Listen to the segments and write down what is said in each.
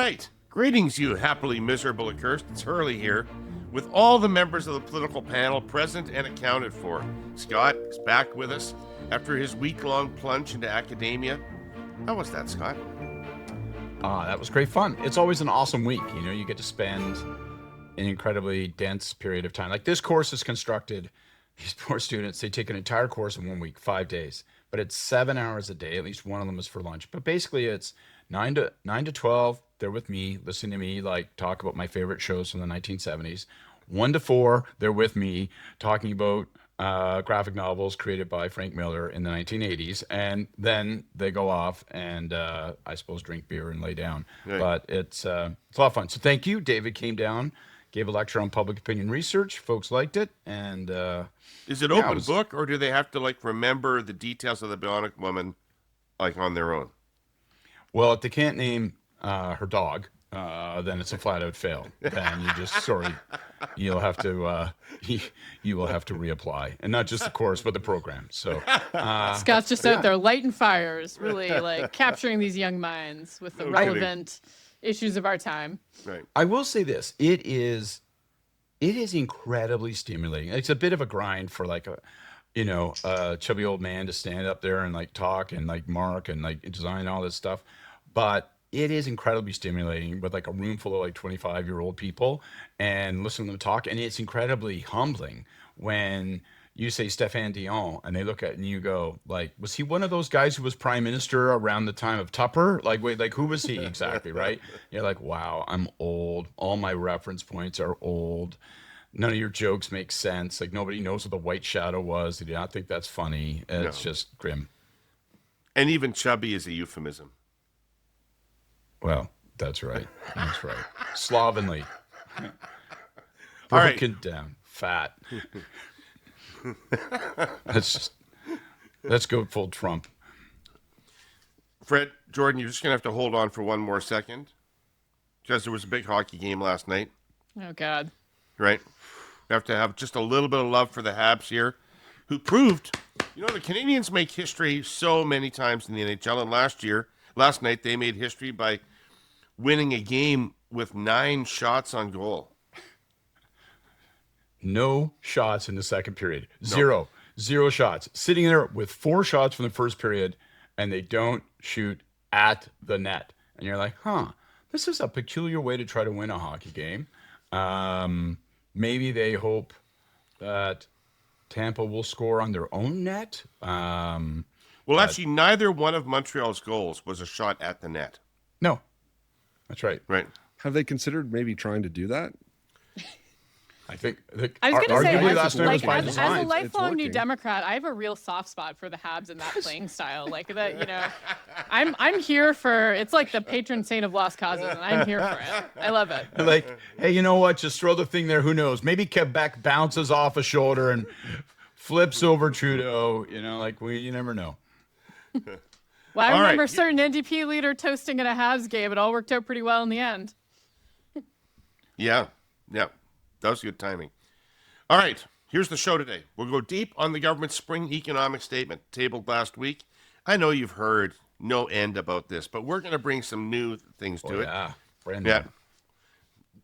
right. Greetings, you happily miserable accursed. It's Hurley here, with all the members of the political panel present and accounted for. Scott is back with us after his week-long plunge into academia. How was that, Scott? That was great fun. It's always an awesome week. You know, you get to spend an incredibly dense period of time. Like this course is constructed, these poor students, they take an entire course in 1 week, 5 days, but it's 7 hours a day. At least one of them is for lunch. But basically it's 9 to 12. They're with me, listening to me, like talk about my favorite shows from the 1970s. 1 to 4, they're with me talking about graphic novels created by Frank Miller in the 1980s, and then they go off and I suppose drink beer and lay down. Right. But it's a lot of fun. So thank you. David came down, gave a lecture on public opinion research. Folks liked it, and is it open book, or do they have to like remember the details of the Bionic Woman, like on their own? Well, if they can't name her dog, then it's a flat out fail. Then you just you'll have to you will have to reapply, and not just the course but the program. So Scott's just out there lighting fires, really like capturing these young minds with the relevant issues of our time. Right. I will say this: it is incredibly stimulating. It's a bit of a grind for like a chubby old man to stand up there and like talk and like mark and like design all this stuff, but it is incredibly stimulating with like a room full of like 25-year-old people and listen to them talk. And it's incredibly humbling when you say Stéphane Dion and they look at it and you go like, was he one of those guys who was prime minister around the time of Tupper? Like, wait, like who was he exactly? Right. You're like, wow, I'm old. All my reference points are old. None of your jokes make sense. Like nobody knows what the white shadow was. They do not think that's funny. It's just grim. And even chubby is a euphemism. Well, that's right. That's right. Slovenly. All right. Broken down. Fat. Let's go full Trump. Fred, Jordan, you're just going to have to hold on for one more second, because there was a big hockey game last night. Oh, God. Right? We have to have just a little bit of love for the Habs here, who proved, the Canadians make history so many times in the NHL, and last night they made history by winning a game with 9 shots on goal. No shots in the second period. Zero shots. Sitting there with 4 shots from the first period, and they don't shoot at the net. And you're like, this is a peculiar way to try to win a hockey game. Maybe they hope that Tampa will score on their own net. Actually, neither one of Montreal's goals was a shot at the net. No. That's right. Right. Have they considered maybe trying to do that? I think I was going to say, last night was by as a design. lifelong New Democrat, I have a real soft spot for the Habs and that playing style. Like that, I'm here for. It's like the patron saint of lost causes, and I'm here for it. I love it. Like, hey, you know what? Just throw the thing there. Who knows? Maybe Quebec bounces off a shoulder and flips over Trudeau. You never know. Well, I remember a certain NDP leader toasting at a Habs game. It all worked out pretty well in the end. Yeah. That was good timing. All right, here's the show today. We'll go deep on the government's spring economic statement tabled last week. I know you've heard no end about this, but we're going to bring some new things to it. Yeah, brand new. Yeah.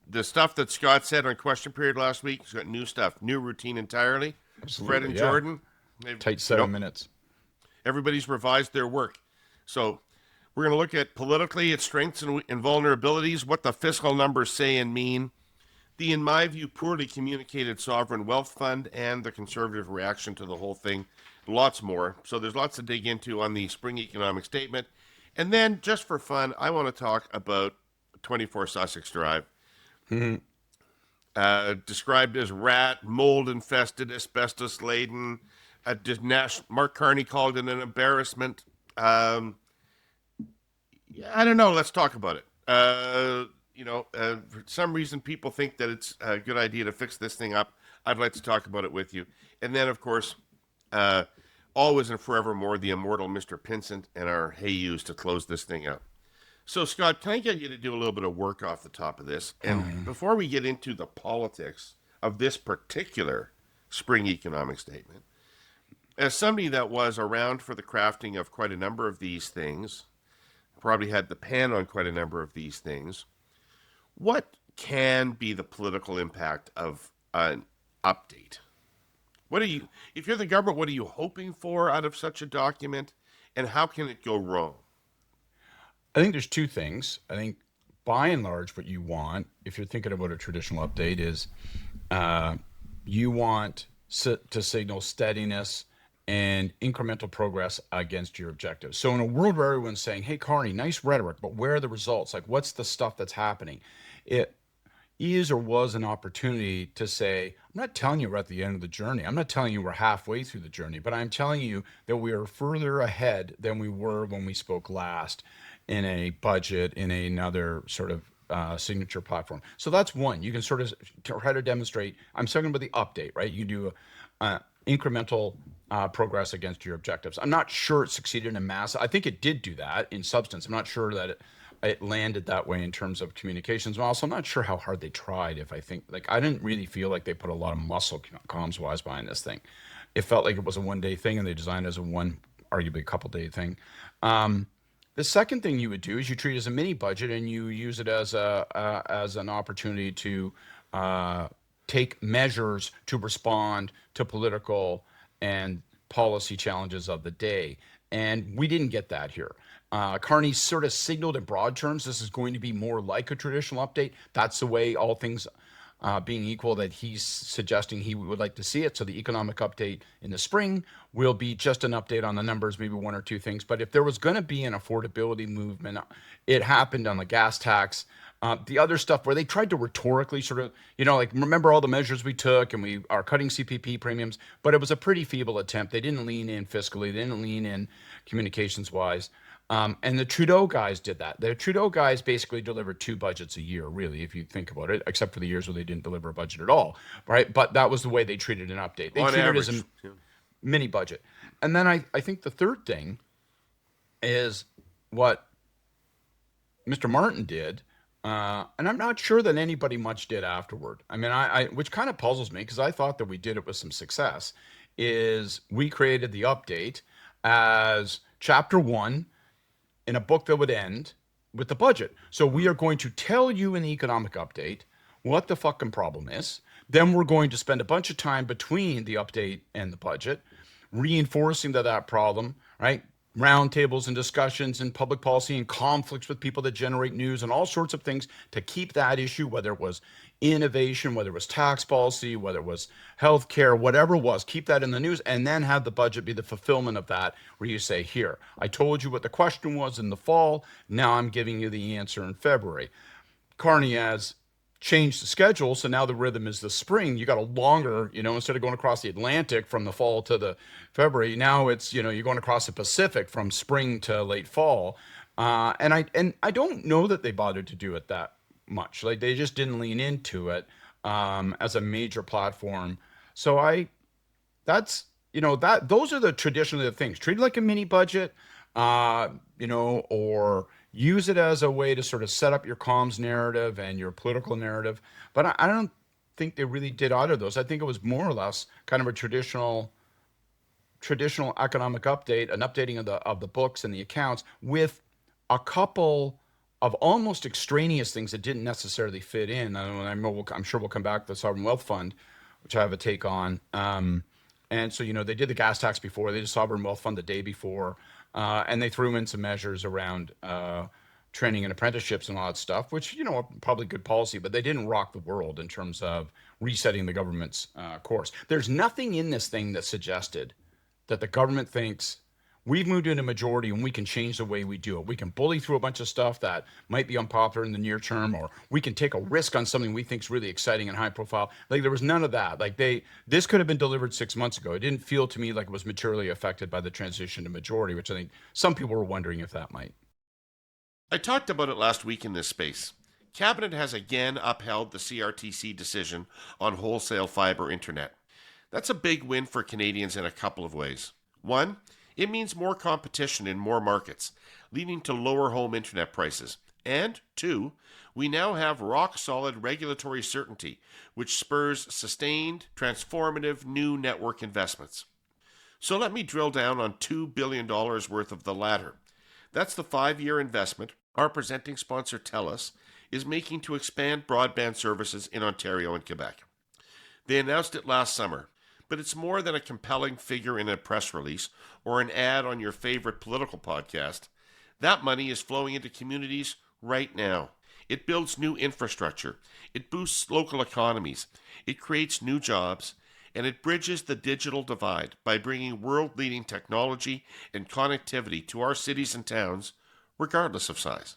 The stuff that Scott said on question period last week, he's got new stuff, new routine entirely. Absolutely, Fred and Jordan. Tight 7 minutes. Everybody's revised their work. So we're going to look at politically its strengths and vulnerabilities, what the fiscal numbers say and mean, the, in my view, poorly communicated sovereign wealth fund, and the conservative reaction to the whole thing. Lots more. So there's lots to dig into on the spring economic statement. And then, just for fun, I want to talk about 24 Sussex Drive. Described as rat, mold-infested, asbestos-laden. Mark Carney called it an embarrassment. I don't know. Let's talk about it. For some reason, people think that it's a good idea to fix this thing up. I'd like to talk about it with you. And then, of course, always and forevermore, the immortal Mr. Pinsent and our Hey Yous to close this thing up. So, Scott, can I get you to do a little bit of work off the top of this? And before we get into the politics of this particular spring economic statement, as somebody that was around for the crafting of quite a number of these things, probably had the pen on quite a number of these things. What can be the political impact of an update? What are you, if you're the government, what are you hoping for out of such a document, and how can it go wrong? I think there's two things. I think by and large, what you want, if you're thinking about a traditional update, is uh, you want to signal steadiness and incremental progress against your objectives. So in a world where everyone's saying, "Hey, Carney, nice rhetoric, but where are the results? Like, what's the stuff that's happening?" It is or was an opportunity to say, I'm not telling you we're at the end of the journey. I'm not telling you we're halfway through the journey, but I'm telling you that we are further ahead than we were when we spoke last in a budget, in another sort of signature platform. So that's one. You can sort of try to demonstrate. I'm talking about the update, right? You do incremental progress against your objectives. I'm not sure it succeeded in mass. I think it did do that in substance. I'm not sure that it landed that way in terms of communications. And also, I'm not sure how hard they tried. If I think, like, I didn't really feel like they put a lot of muscle comms wise behind this thing. It felt like it was a 1 day thing, and they designed it as a arguably a couple day thing. The second thing you would do is you treat it as a mini budget, and you use it as as an opportunity to take measures to respond to political and policy challenges of the day. And we didn't get that here. Carney sort of signaled in broad terms this is going to be more like a traditional update. That's the way, all things being equal, that he's suggesting he would like to see it. So the economic update in the spring will be just an update on the numbers, maybe one or two things. But if there was going to be an affordability movement, it happened on the gas tax. The other stuff where they tried to rhetorically sort of, like, remember all the measures we took and we are cutting CPP premiums, but it was a pretty feeble attempt. They didn't lean in fiscally. They didn't lean in communications wise. And the Trudeau guys did that. The Trudeau guys basically delivered 2 budgets a year, really, if you think about it, except for the years where they didn't deliver a budget at all, right? But that was the way they treated an update. They On treated average, it as a yeah. mini budget. And then I think the third thing is what Mr. Martin did, and I'm not sure that anybody much did afterward. I mean, I which kind of puzzles me, because I thought that we did it with some success, is we created the update as chapter 1 in a book that would end with the budget. So we are going to tell you in the economic update what the fucking problem is. Then we're going to spend a bunch of time between the update and the budget reinforcing that problem, right? Roundtables and discussions and public policy and conflicts with people that generate news and all sorts of things to keep that issue, whether it was innovation, whether it was tax policy, whether it was healthcare, whatever it was, keep that in the news, and then have the budget be the fulfillment of that, where you say, here, I told you what the question was in the fall, now I'm giving you the answer in February. Carney has changed the schedule, so now the rhythm is the spring. You got a longer, instead of going across the Atlantic from the fall to the February, now it's, you're going across the Pacific from spring to late fall. And I don't know that they bothered to do it that much. Like, they just didn't lean into it as a major platform. So those are the traditional things. Treat it like a mini budget, or use it as a way to sort of set up your comms narrative and your political narrative. But I don't think they really did either of those. I think it was more or less kind of a traditional economic update, an updating of the books and the accounts, with a couple of almost extraneous things that didn't necessarily fit in. I'm sure we'll come back to the Sovereign Wealth Fund, which I have a take on. And so, they did the gas tax before, they did Sovereign Wealth Fund the day before, and they threw in some measures around training and apprenticeships and all that stuff, which, are probably good policy, but they didn't rock the world in terms of resetting the government's course. There's nothing in this thing that suggested that the government thinks we've moved into majority and we can change the way we do it. We can bully through a bunch of stuff that might be unpopular in the near term, or we can take a risk on something we think is really exciting and high profile. Like, there was none of that. Like, this could have been delivered 6 months ago. It didn't feel to me like it was materially affected by the transition to majority, which I think some people were wondering if that might. I talked about it last week in this space. Cabinet has again upheld the CRTC decision on wholesale fiber internet. That's a big win for Canadians in a couple of ways. One, it means more competition in more markets, leading to lower home internet prices. And two, we now have rock-solid regulatory certainty, which spurs sustained, transformative new network investments. So let me drill down on $2 billion worth of the latter. That's the 5-year investment our presenting sponsor TELUS is making to expand broadband services in Ontario and Quebec. They announced it last summer, but it's more than a compelling figure in a press release or an ad on your favorite political podcast. That money is flowing into communities right now. It builds new infrastructure, it boosts local economies, it creates new jobs, and it bridges the digital divide by bringing world-leading technology and connectivity to our cities and towns, regardless of size.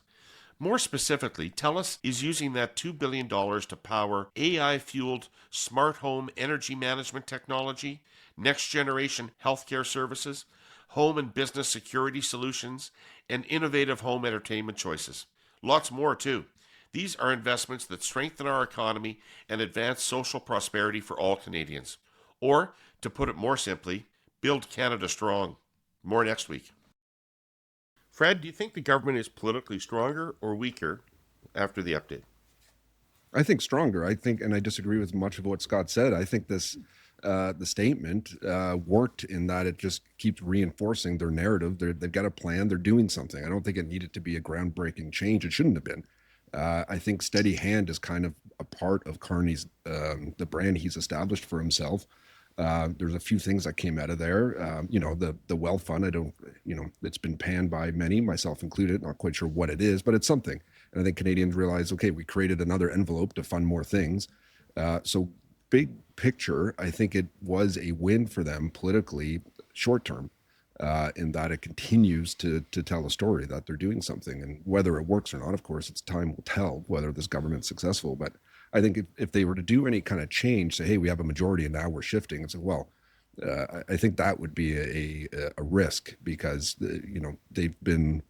More specifically, TELUS is using that $2 billion to power AI-fueled smart home energy management technology, next-generation healthcare services, home and business security solutions, and innovative home entertainment choices. Lots more, too. These are investments that strengthen our economy and advance social prosperity for all Canadians. Or, to put it more simply, build Canada strong. More next week. Fred, do you think the government is politically stronger or weaker after the update? I think stronger. I think, and I disagree with much of what Scott said. I think the statement worked in that it just keeps reinforcing their narrative. They've got a plan. They're doing something. I don't think it needed to be a groundbreaking change. It shouldn't have been. I think steady hand is kind of a part of Carney's, the brand he's established for himself. There's a few things that came out of there. The wealth fund, it's been panned by many, myself included, not quite sure what it is, but it's something. And I think Canadians realize, okay, we created another envelope to fund more things. So big picture, I think it was a win for them politically, short term, in that it continues to tell a story that they're doing something. And whether it works or not, of course, it's time will tell whether this government's successful. But I think if they were to do any kind of change, say, hey, we have a majority and now we're shifting, it's like, well, I think that would be a risk because, they've been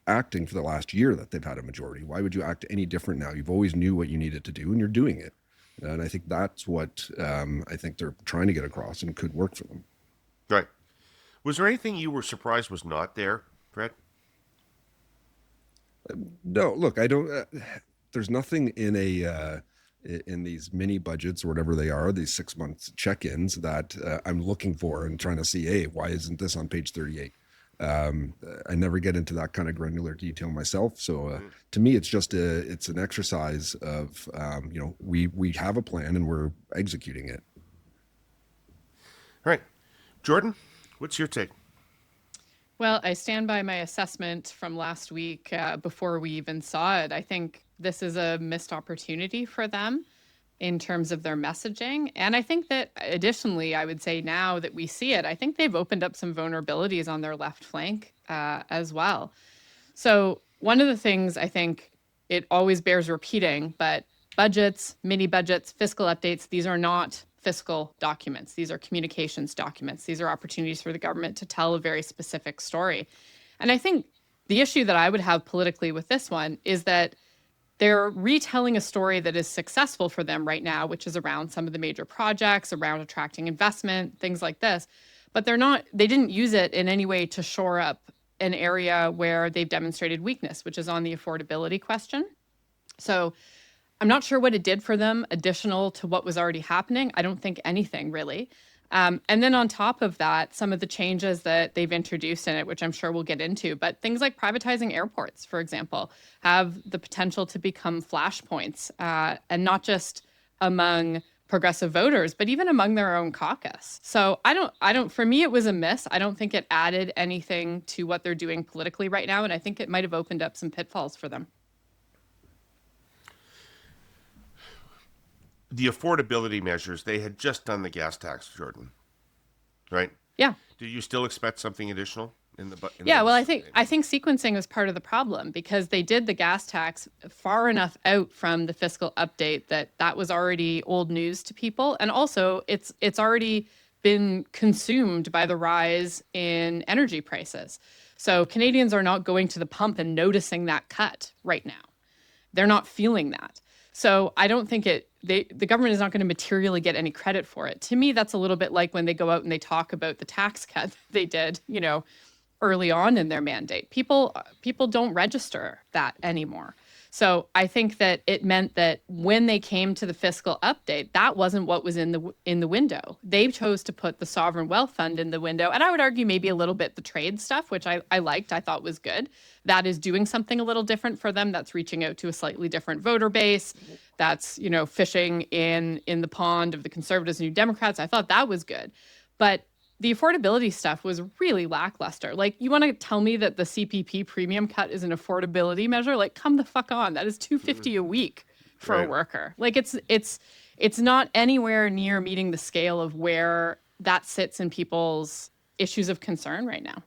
acting for the last year that they've had a majority. Why would you act any different now? You've always knew what you needed to do and you're doing it. And I think that's what I think they're trying to get across and could work for them. Right. Was there anything you were surprised was not there, Fred? No, look, I don't. There's nothing in these mini budgets or whatever they are, these 6 months check-ins that I'm looking for and trying to see. Hey, why isn't this on page 38? I never get into that kind of granular detail myself. So to me, it's just it's an exercise of we have a plan and we're executing it. All right, Jordan, what's your take? Well, I stand by my assessment from last week before we even saw it. I think this is a missed opportunity for them in terms of their messaging. And I think that additionally, I would say now that we see it, I think they've opened up some vulnerabilities on their left flank as well. So one of the things I think it always bears repeating, but budgets, mini budgets, fiscal updates, these are not fiscal documents. These are communications documents. These are opportunities for the government to tell a very specific story. And I think the issue that I would have politically with this one is that they're retelling a story that is successful for them right now, which is around some of the major projects, around attracting investment, things like this. But they didn't use it in any way to shore up an area where they've demonstrated weakness, which is on the affordability question. So I'm not sure what it did for them additional to what was already happening. I don't think anything really. And then on top of that, some of the changes that they've introduced in it, which I'm sure we'll get into, but things like privatizing airports, for example, have the potential to become flashpoints, and not just among progressive voters, but even among their own caucus. So for me, it was a miss. I don't think it added anything to what they're doing politically right now. And I think it might have opened up some pitfalls for them. The affordability measures, they had just done the gas tax, Jordan, right? Yeah. Do you still expect something additional in the budget? Yeah, well, I think sequencing was part of the problem because they did the gas tax far enough out from the fiscal update that was already old news to people, and also it's already been consumed by the rise in energy prices. So Canadians are not going to the pump and noticing that cut right now. They're not feeling that. So I don't think the government is not going to materially get any credit for it. To me, that's a little bit like when they go out and they talk about the tax cut they did, early on in their mandate. People don't register that anymore. So I think that it meant that when they came to the fiscal update, that wasn't what was in the window. They chose to put the sovereign wealth fund in the window, and I would argue maybe a little bit the trade stuff, which I liked, I thought was good. That is doing something a little different for them. That's reaching out to a slightly different voter base. That's, you know, fishing in the pond of the Conservatives and New Democrats. I thought that was good, but the affordability stuff was really lackluster. Like, you want to tell me that the CPP premium cut is an affordability measure? Like, come the fuck on. That is $250 a week for a worker. Like, it's not anywhere near meeting the scale of where that sits in people's issues of concern right now.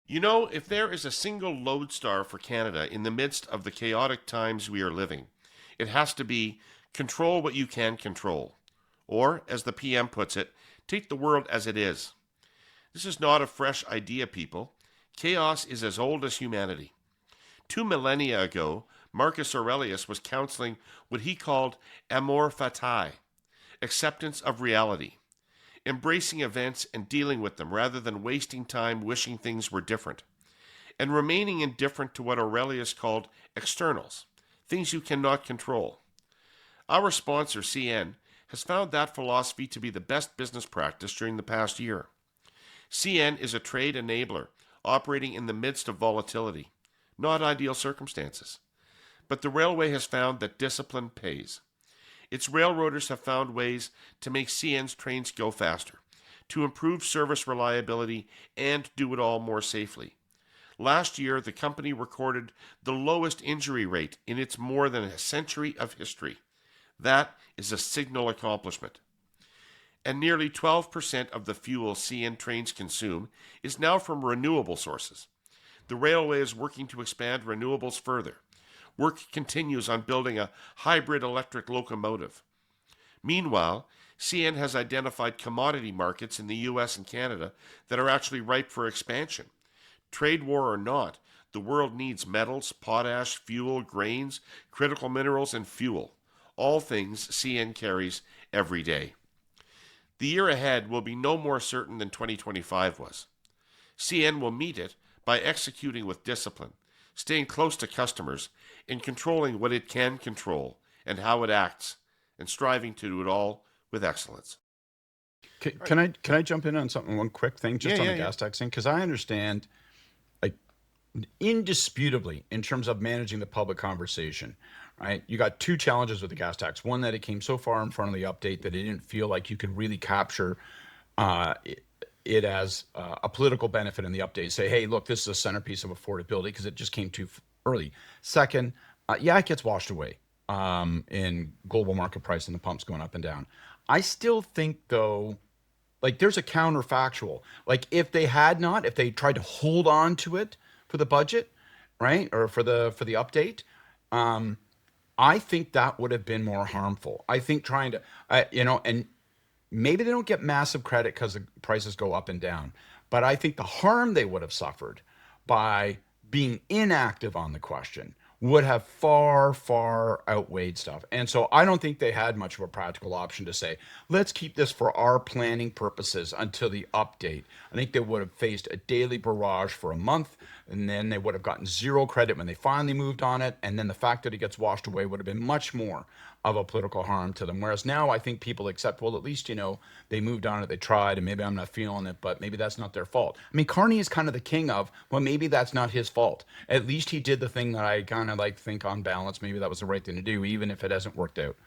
You know, if there is a single lodestar for Canada in the midst of the chaotic times we are living, it has to be control what you can control. Or, as the PM puts it, take the world as it is. This is not a fresh idea, people. Chaos is as old as humanity. 2 millennia ago, Marcus Aurelius was counseling what he called amor fati, acceptance of reality, embracing events and dealing with them rather than wasting time wishing things were different, and remaining indifferent to what Aurelius called externals, things you cannot control. Our sponsor, CN, has found that philosophy to be the best business practice during the past year. CN is a trade enabler operating in the midst of volatility, not ideal circumstances. But the railway has found that discipline pays. Its railroaders have found ways to make CN's trains go faster, to improve service reliability, and do it all more safely. Last year, the company recorded the lowest injury rate in its more than a century of history. That is a signal accomplishment. And nearly 12% of the fuel CN trains consume is now from renewable sources. The railway is working to expand renewables further. Work continues on building a hybrid electric locomotive. Meanwhile, CN has identified commodity markets in the US and Canada that are actually ripe for expansion. Trade war or not, the world needs metals, potash, fuel, grains, critical minerals, and fuel. All things CN carries every day. The year ahead will be no more certain than 2025 was. CN will meet it by executing with discipline, staying close to customers, and controlling what it can control and how it acts, and striving to do it all with excellence. Can I jump in on something, one quick thing, just on the gas tax thing? Because I understand, like, indisputably, in terms of managing the public conversation, right? You got two challenges with the gas tax. One, that it came so far in front of the update that it didn't feel like you could really capture it as a political benefit in the update. Say, hey, look, this is a centerpiece of affordability, because it just came too early. Second, it gets washed away in global market price and the pumps going up and down. I still think, though, like, there's a counterfactual. Like, if they tried to hold on to it for the budget, right, or for the update, I think that would have been more harmful. I think trying to, and maybe they don't get massive credit because the prices go up and down, but I think the harm they would have suffered by being inactive on the question would have far, far outweighed stuff. And so I don't think they had much of a practical option to say, let's keep this for our planning purposes until the update. I think they would have faced a daily barrage for a month, and then they would have gotten zero credit when they finally moved on it. And then the fact that it gets washed away would have been much more of a political harm to them. Whereas now I think people accept, well, at least, they moved on it, they tried, and maybe I'm not feeling it, but maybe that's not their fault. I mean, Carney is kind of the king of, well, maybe that's not his fault. At least he did the thing that I kind of think on balance, maybe that was the right thing to do, even if it hasn't worked out.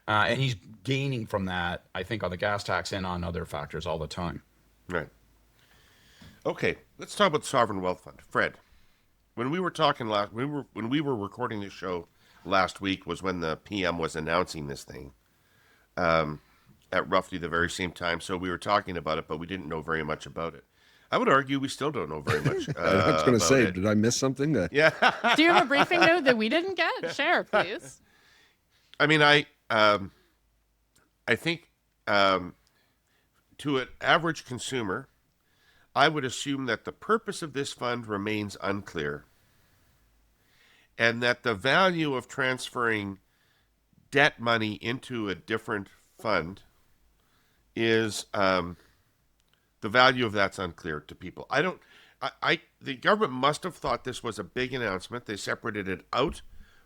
And he's gaining from that, I think, on the gas tax and on other factors all the time. Right. Okay, let's talk about the Sovereign Wealth Fund. Fred, when we were talking when we were recording this show last week was when the PM was announcing this thing at roughly the very same time. So we were talking about it, but we didn't know very much about it. I would argue we still don't know very much. I was going to say, it. did I miss something? Yeah. Do you have a briefing note that we didn't get? Share, please. I mean, I think to an average consumer, I would assume that the purpose of this fund remains unclear, and that the value of transferring debt money into a different fund is the value of that's unclear to people. The government must have thought this was a big announcement. They separated it out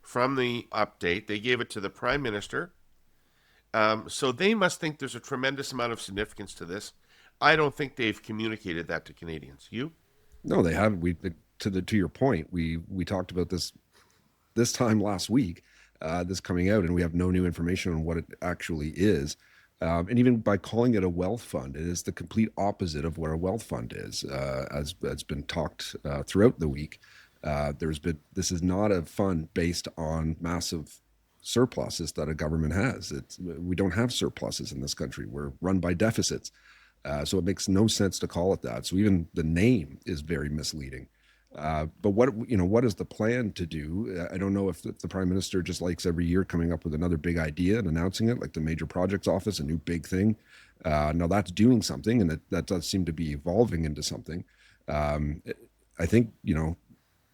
from the update. They gave it to the Prime Minister. So they must think there's a tremendous amount of significance to this. I don't think they've communicated that to Canadians. You? No, they haven't. To your point, we talked about this time last week, this coming out, and we have no new information on what it actually is. And even by calling it a wealth fund, it is the complete opposite of what a wealth fund is, as has been talked throughout the week. This is not a fund based on massive surpluses that a government has. We don't have surpluses in this country. We're run by deficits. So it makes no sense to call it that. So even the name is very misleading. But what is the plan to do? I don't know if the Prime Minister just likes every year coming up with another big idea and announcing it, like the Major Projects Office, a new big thing. Now that's doing something, and that does seem to be evolving into something. I think,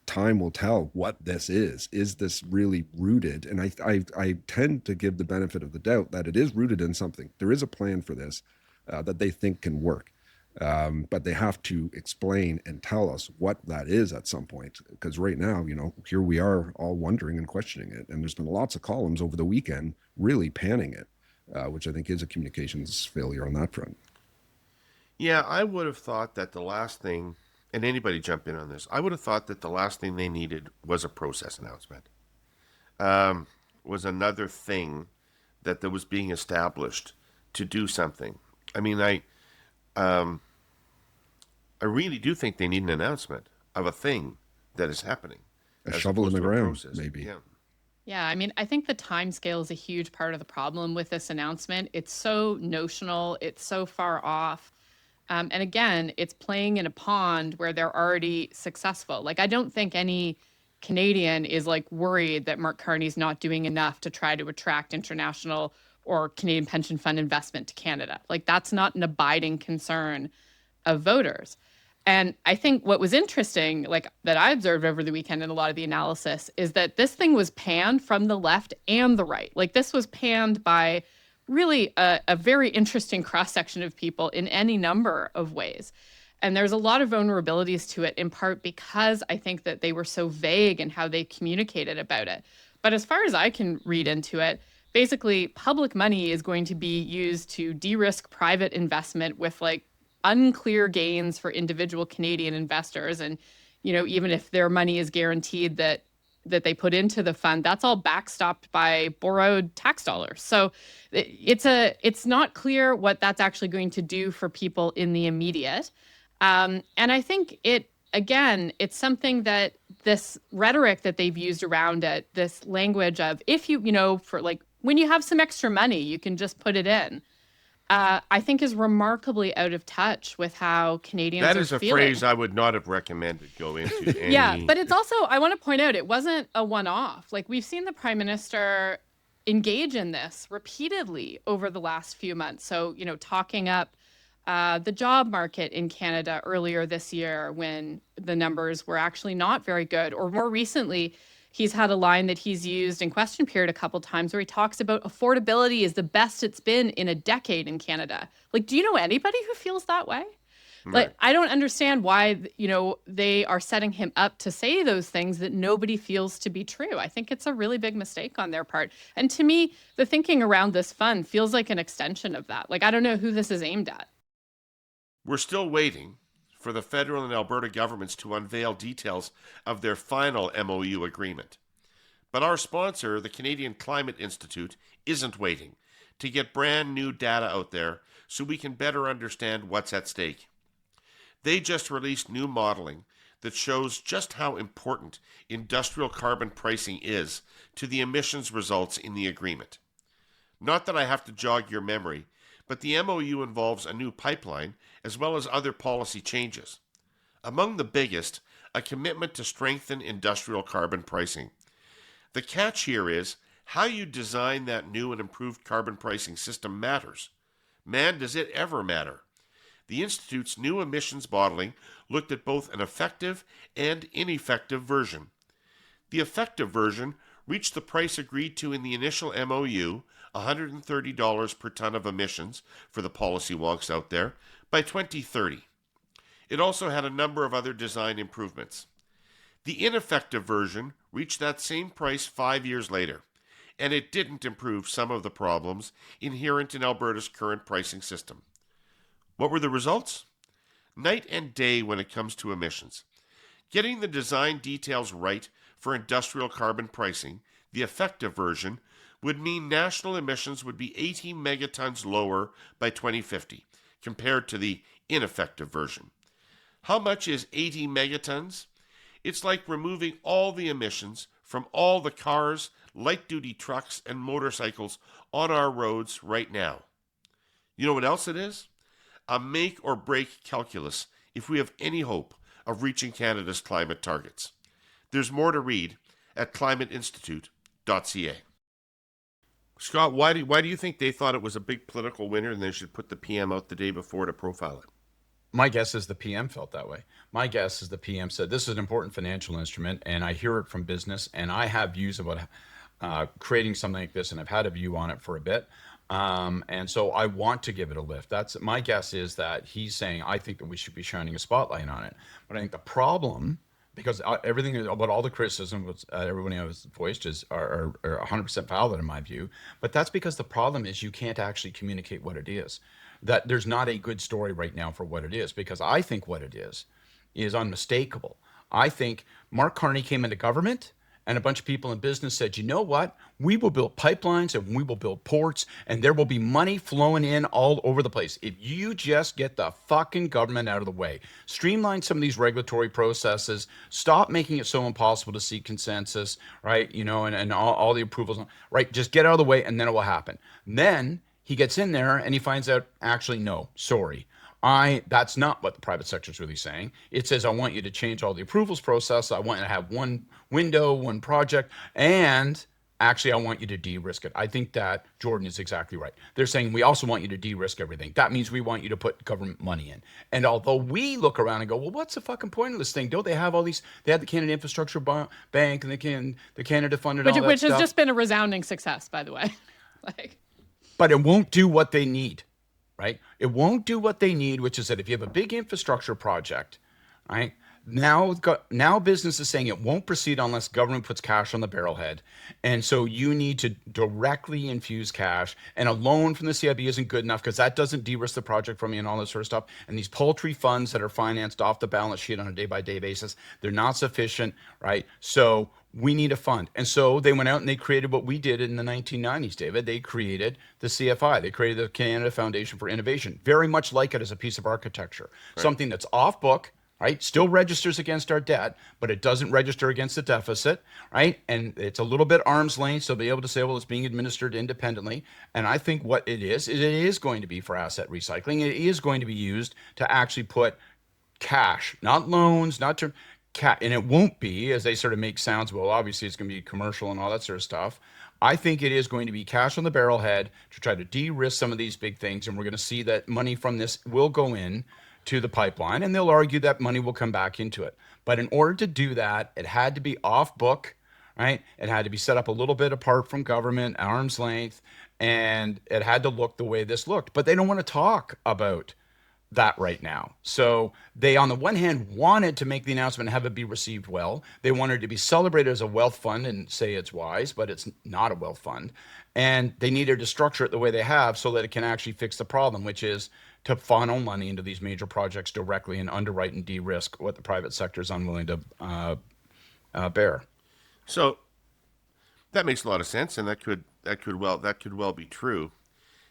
time will tell what this is. Is this really rooted? And I tend to give the benefit of the doubt that it is rooted in something. There is a plan for this that they think can work. But they have to explain and tell us what that is at some point. Because right now, here we are all wondering and questioning it. And there's been lots of columns over the weekend really panning it, which I think is a communications failure on that front. Yeah, I would have thought that the last thing, and anybody jump in on this, I would have thought that the last thing they needed was a process announcement. Was another thing that was being established to do something. I mean, I really do think they need an announcement of a thing that is happening. A shovel in the ground, maybe. Yeah. Yeah, I mean, I think the time scale is a huge part of the problem with this announcement. It's so notional, it's so far off. And again, it's playing in a pond where they're already successful. Like, I don't think any Canadian is like worried that Mark Carney's not doing enough to try to attract international or Canadian pension fund investment to Canada. Like, that's not an abiding concern of voters. And I think what was interesting, like that I observed over the weekend in a lot of the analysis, is that this thing was panned from the left and the right. Like, this was panned by really a very interesting cross-section of people in any number of ways. And there's a lot of vulnerabilities to it, in part because I think that they were so vague in how they communicated about it. But as far as I can read into it, basically public money is going to be used to de-risk private investment with like unclear gains for individual Canadian investors. And, even if their money is guaranteed that they put into the fund, that's all backstopped by borrowed tax dollars. So it's not clear what that's actually going to do for people in the immediate. And I think it's something that this rhetoric that they've used around it, this language of if for like when you have some extra money, you can just put it in. I think is remarkably out of touch with how Canadians are feeling. That is a phrase I would not have recommended go into any... Yeah, but it's also, I want to point out, it wasn't a one-off. Like, we've seen the Prime Minister engage in this repeatedly over the last few months. So, talking up the job market in Canada earlier this year when the numbers were actually not very good. Or more recently, he's had a line that he's used in question period a couple times where he talks about affordability is the best it's been in a decade in Canada. Like, do you know anybody who feels that way? Right. Like, I don't understand why, they are setting him up to say those things that nobody feels to be true. I think it's a really big mistake on their part. And to me, the thinking around this fund feels like an extension of that. Like, I don't know who this is aimed at. We're still waiting for the federal and Alberta governments to unveil details of their final MOU agreement. But our sponsor, the Canadian Climate Institute, isn't waiting to get brand new data out there so we can better understand what's at stake. They just released new modeling that shows just how important industrial carbon pricing is to the emissions results in the agreement. Not that I have to jog your memory, but the MOU involves a new pipeline as well as other policy changes. Among the biggest, a commitment to strengthen industrial carbon pricing. The catch here is how you design that new and improved carbon pricing system matters. Man, does it ever matter. The Institute's new emissions modeling looked at both an effective and ineffective version. The effective version reached the price agreed to in the initial MOU, $130 per ton of emissions for the policy wonks out there, by 2030. It also had a number of other design improvements. The ineffective version reached that same price 5 years later, and it didn't improve some of the problems inherent in Alberta's current pricing system. What were the results? Night and day when it comes to emissions. Getting the design details right for industrial carbon pricing, the effective version, would mean national emissions would be 80 megatons lower by 2050 compared to the ineffective version. How much is 80 megatons? It's like removing all the emissions from all the cars, light-duty trucks, and motorcycles on our roads right now. You know what else it is? A make or break calculus if we have any hope of reaching Canada's climate targets. There's more to read at climateinstitute.ca. Scott, why do you think they thought it was a big political winner and they should put the PM out the day before to profile it? My guess is the PM felt that way. My guess is the PM said this is an important financial instrument, and I hear it from business, and I have views about creating something like this, and I've had a view on it for a bit. And so I want to give it a lift. That's my guess is that he's saying, I think that we should be shining a spotlight on it. But I think the problem, because everything about all the criticism everybody has voiced are 100% valid in my view. But that's because the problem is you can't actually communicate what it is. That there's not a good story right now for what it is, because I think what it is unmistakable. I think Mark Carney came into government and a bunch of people in business said, you know what? We will build pipelines and we will build ports and there will be money flowing in all over the place. If you just get the fucking government out of the way, streamline some of these regulatory processes, stop making it so impossible to seek consensus, right? You know, and all the approvals, right? Just get out of the way and then it will happen. Then he gets in there and he finds out, actually, no, sorry. That's not what the private sector is really saying. It says, I want you to change all the approvals process. I want you to have one window, one project, and actually, I want you to de-risk it. I think that Jordan is exactly right. They're saying, we also want you to de-risk everything. That means we want you to put government money in. And although we look around and go, well, what's the fucking point of this thing? Don't they have all these, they had the Canada Infrastructure Bank and the Canada Fund and all that Which stuff. has just been a resounding success, by the way. But it won't do what they need. Right? It won't do what they need, which is that if you have a big infrastructure project, right? Now business is saying it won't proceed unless government puts cash on the barrelhead. And so you need to directly infuse cash, and a loan from the CIB isn't good enough because that doesn't de-risk the project from you and all that sort of stuff. And these paltry funds that are financed off the balance sheet on a day-by-day basis, they're not sufficient, right? So we need a fund. And so they went out and they created what we did in the 1990s, David. They created the CFI. They created the Canada Foundation for Innovation, very much like it as a piece of architecture, something that's off book, right? Still registers against our debt, but it doesn't register against the deficit, right? And it's a little bit arm's length, so be able to say, well, it's being administered independently. And I think what it is going to be for asset recycling. It is going to be used to actually put cash, not loans, not to and it won't be, as they sort of make sounds, well, obviously it's going to be commercial and all that sort of stuff. I think it is going to be cash on the barrelhead to try to de-risk some of these big things. And we're going to see that money from this will go in to the pipeline, and they'll argue that money will come back into it. But in order to do that, it had to be off book, right? It had to be set up a little bit apart from government, arm's length, and it had to look the way this looked. But they don't want to talk about that right now. So they, on the one hand, wanted to make the announcement and have it be received well. They wanted it to be celebrated as a wealth fund and say it's wise, but it's not a wealth fund. And they needed to structure it the way they have so that it can actually fix the problem, which is to funnel money into these major projects directly and underwrite and de-risk what the private sector is unwilling to bear. So that makes a lot of sense, and that could well be true.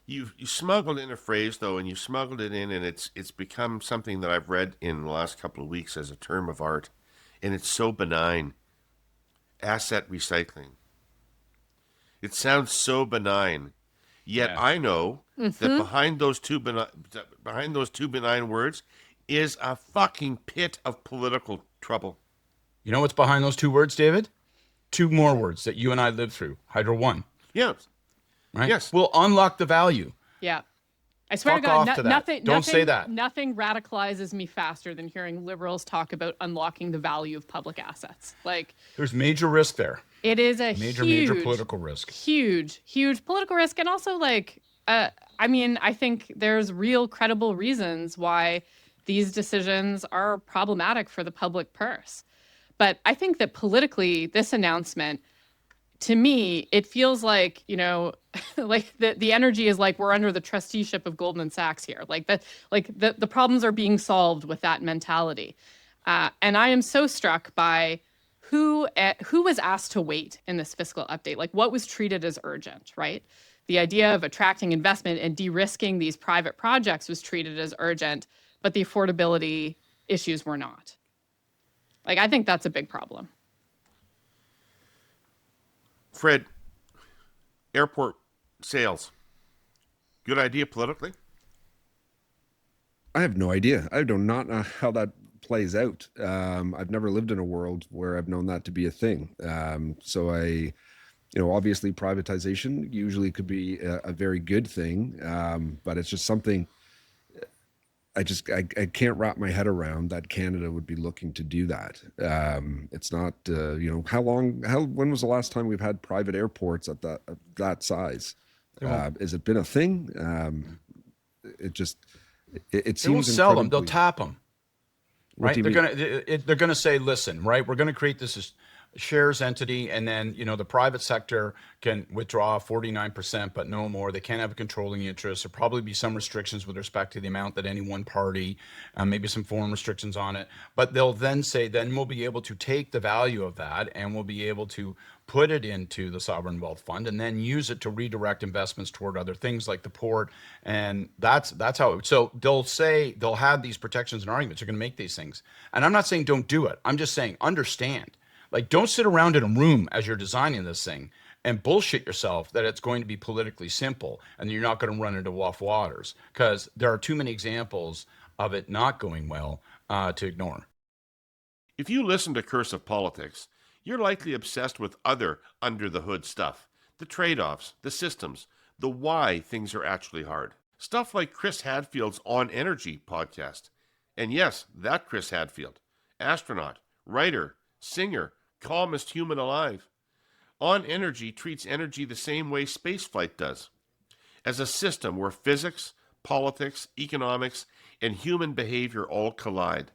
You smuggled in a phrase though, and you smuggled it in, and it's become something that I've read in the last couple of weeks as a term of art, and it's so benign. Asset recycling. It sounds so benign, yet Yeah. I know that behind those two benign words is a fucking pit of political trouble. You know what's behind those two words, David? Two more words that you and I lived through. Hydro One. Yes. Right? Yes. We'll unlock the value. Yeah. I swear Fuck to God, off to that. Don't say that. Nothing radicalizes me faster than hearing liberals talk about unlocking the value of public assets. Like, There's major risk there. it is a Major political risk. huge political risk. And also, like, I mean, I think there's real credible reasons why these decisions are problematic for the public purse. But I think that politically, this announcement, to me, it feels like, like the energy is like we're under the trusteeship of Goldman Sachs here. Like the problems are being solved with that mentality. And I am so struck by who was asked to wait in this fiscal update, like what was treated as urgent, right? The idea of attracting investment and de-risking these private projects was treated as urgent, but the affordability issues were not. Like, I think that's a big problem. Fred, airport sales, good idea politically? I have no idea. I do not know how that plays out. I've never lived in a world where I've known that to be a thing. Obviously privatization usually could be a very good thing, but it's just something I can't wrap my head around that Canada would be looking to do that. It's not, when was the last time we've had private airports at that size? Has it been a thing? It seems They won't sell them; they'll incredibly- tap them. What Right? do you They're gonna say, listen, right? We're gonna create this shares entity, and then the private sector can withdraw 49%, but no more. They can't have a controlling interest. There'll probably be some restrictions with respect to the amount that any one party, maybe some foreign restrictions on it. But they'll then say, then we'll be able to take the value of that and we'll be able to put it into the sovereign wealth fund and then use it to redirect investments toward other things like the port. And that's how so they'll have these protections and arguments. They're going to make these things. And I'm not saying don't do it. I'm just saying understand. Like, don't sit around in a room as you're designing this thing and bullshit yourself that it's going to be politically simple and you're not going to run into rough waters, because there are too many examples of it not going well to ignore. If you listen to Cursive Politics, you're likely obsessed with other under-the-hood stuff, the trade-offs, the systems, the why things are actually hard. Stuff like Chris Hadfield's On Energy podcast. And yes, that Chris Hadfield, astronaut, writer, singer, calmest human alive. On Energy treats energy the same way spaceflight does, as a system where physics, politics, economics, and human behavior all collide.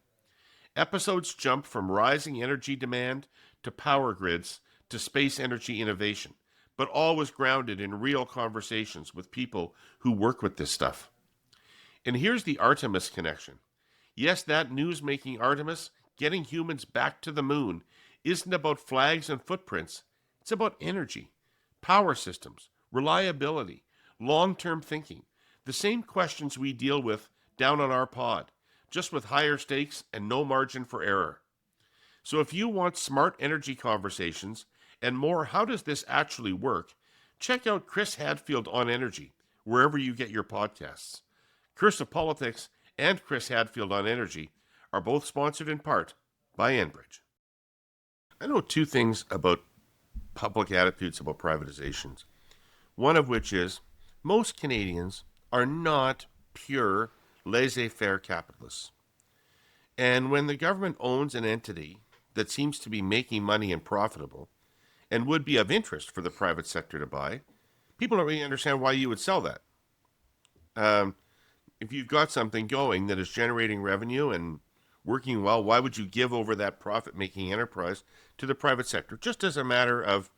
Episodes jump from rising energy demand to power grids to space energy innovation, but always grounded in real conversations with people who work with this stuff. And here's the Artemis connection. Yes, that news-making Artemis, getting humans back to the moon, isn't about flags and footprints. It's about energy, power systems, reliability, long-term thinking, the same questions we deal with down on our pod, just with higher stakes and no margin for error. So if you want smart energy conversations and more how does this actually work, check out Chris Hadfield on Energy, wherever you get your podcasts. Cursive Politics and Chris Hadfield on Energy are both sponsored in part by Enbridge. I know two things about public attitudes about privatizations. One of which is most Canadians are not pure laissez-faire capitalists. And when the government owns an entity that seems to be making money and profitable and would be of interest for the private sector to buy, people don't really understand why you would sell that. If you've got something going that is generating revenue and working well, why would you give over that profit-making enterprise to the private sector? Just as a matter of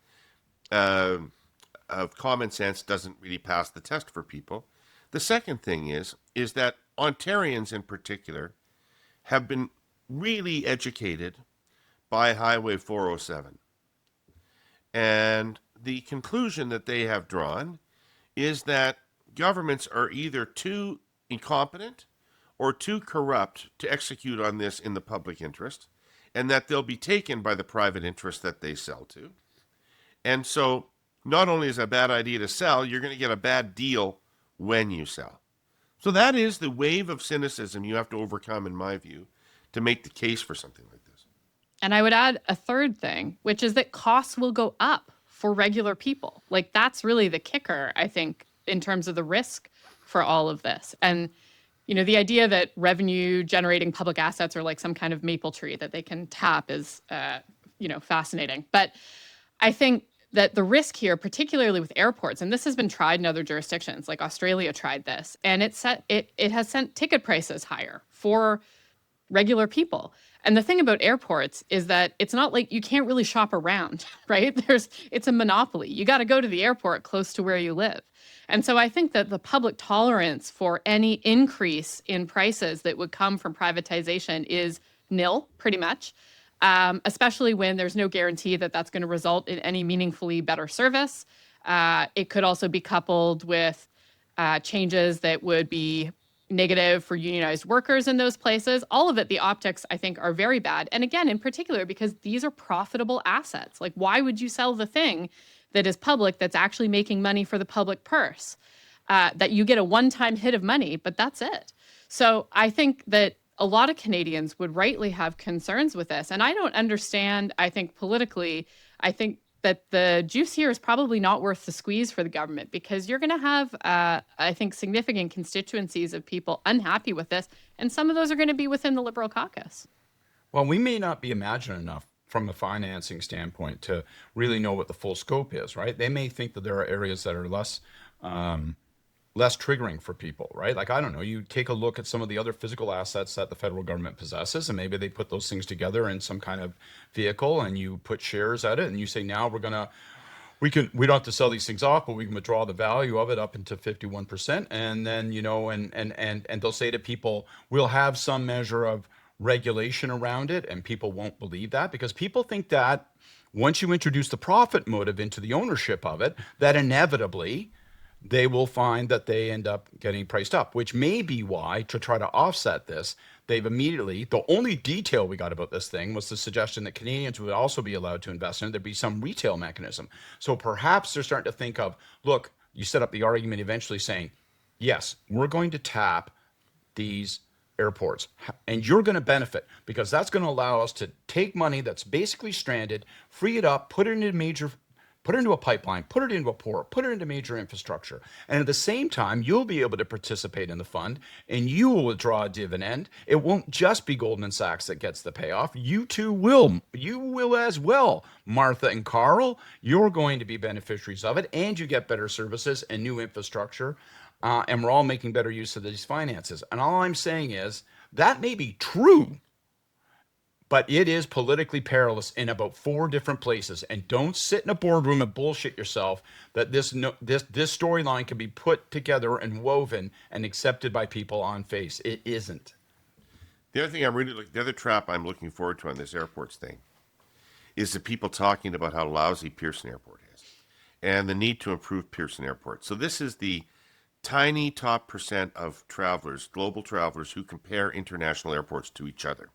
common sense doesn't really pass the test for people. The second thing is that Ontarians in particular have been really educated by Highway 407. And the conclusion that they have drawn is that governments are either too incompetent or too corrupt to execute on this in the public interest, and that they'll be taken by the private interest that they sell to. And so not only is it a bad idea to sell, you're going to get a bad deal when you sell. So that is the wave of cynicism you have to overcome, in my view, to make the case for something like this. And I would add a third thing, which is that costs will go up for regular people. Like, that's really the kicker, I think, in terms of the risk for all of this. And the idea that revenue generating public assets are like some kind of maple tree that they can tap is, fascinating. But I think that the risk here, particularly with airports, and this has been tried in other jurisdictions, like Australia tried this, and it has sent ticket prices higher for regular people. And the thing about airports is that it's not like you can't really shop around, right? It's a monopoly. You got to go to the airport close to where you live. And so I think that the public tolerance for any increase in prices that would come from privatization is nil, pretty much, especially when there's no guarantee that that's going to result in any meaningfully better service. It could also be coupled with changes that would be negative for unionized workers in those places. All of it, the optics, I think, are very bad. And again, in particular, because these are profitable assets. Like, why would you sell the thing that is public that's actually making money for the public purse? That you get a one-time hit of money, but that's it. So I think that a lot of Canadians would rightly have concerns with this. And I don't understand, I think politically, I think that the juice here is probably not worth the squeeze for the government, because you're going to have, I think, significant constituencies of people unhappy with this. And some of those are going to be within the Liberal caucus. Well, we may not be imagined enough from a financing standpoint to really know what the full scope is, right? They may think that there are areas that are less triggering for people, right? Like, I don't know, you take a look at some of the other physical assets that the federal government possesses, and maybe they put those things together in some kind of vehicle, and you put shares at it, and you say, now we don't have to sell these things off, but we can withdraw the value of it up into 51%. And then, and they'll say to people, we'll have some measure of regulation around it, and people won't believe that, because people think that once you introduce the profit motive into the ownership of it, that inevitably they will find that they end up getting priced up, which may be why, to try to offset this, they've immediately, the only detail we got about this thing was the suggestion that Canadians would also be allowed to invest in it. There'd be some retail mechanism. So perhaps they're starting to think of, look, you set up the argument eventually saying, yes, we're going to tap these airports, and you're going to benefit, because that's going to allow us to take money that's basically stranded, free it up, put it into a pipeline, put it into a port, put it into major infrastructure. And at the same time, you'll be able to participate in the fund, and you will withdraw a dividend. It won't just be Goldman Sachs that gets the payoff. You too will. You will as well, Martha and Carl. You're going to be beneficiaries of it, and you get better services and new infrastructure. And we're all making better use of these finances. And all I'm saying is that may be true, but it is politically perilous in about 4 different places. And don't sit in a boardroom and bullshit yourself that this storyline can be put together and woven and accepted by people on face. It isn't. The other thing the other trap I'm looking forward to on this airports thing is the people talking about how lousy Pearson Airport is and the need to improve Pearson Airport. So this is the tiny top percent of travelers, global travelers, who compare international airports to each other,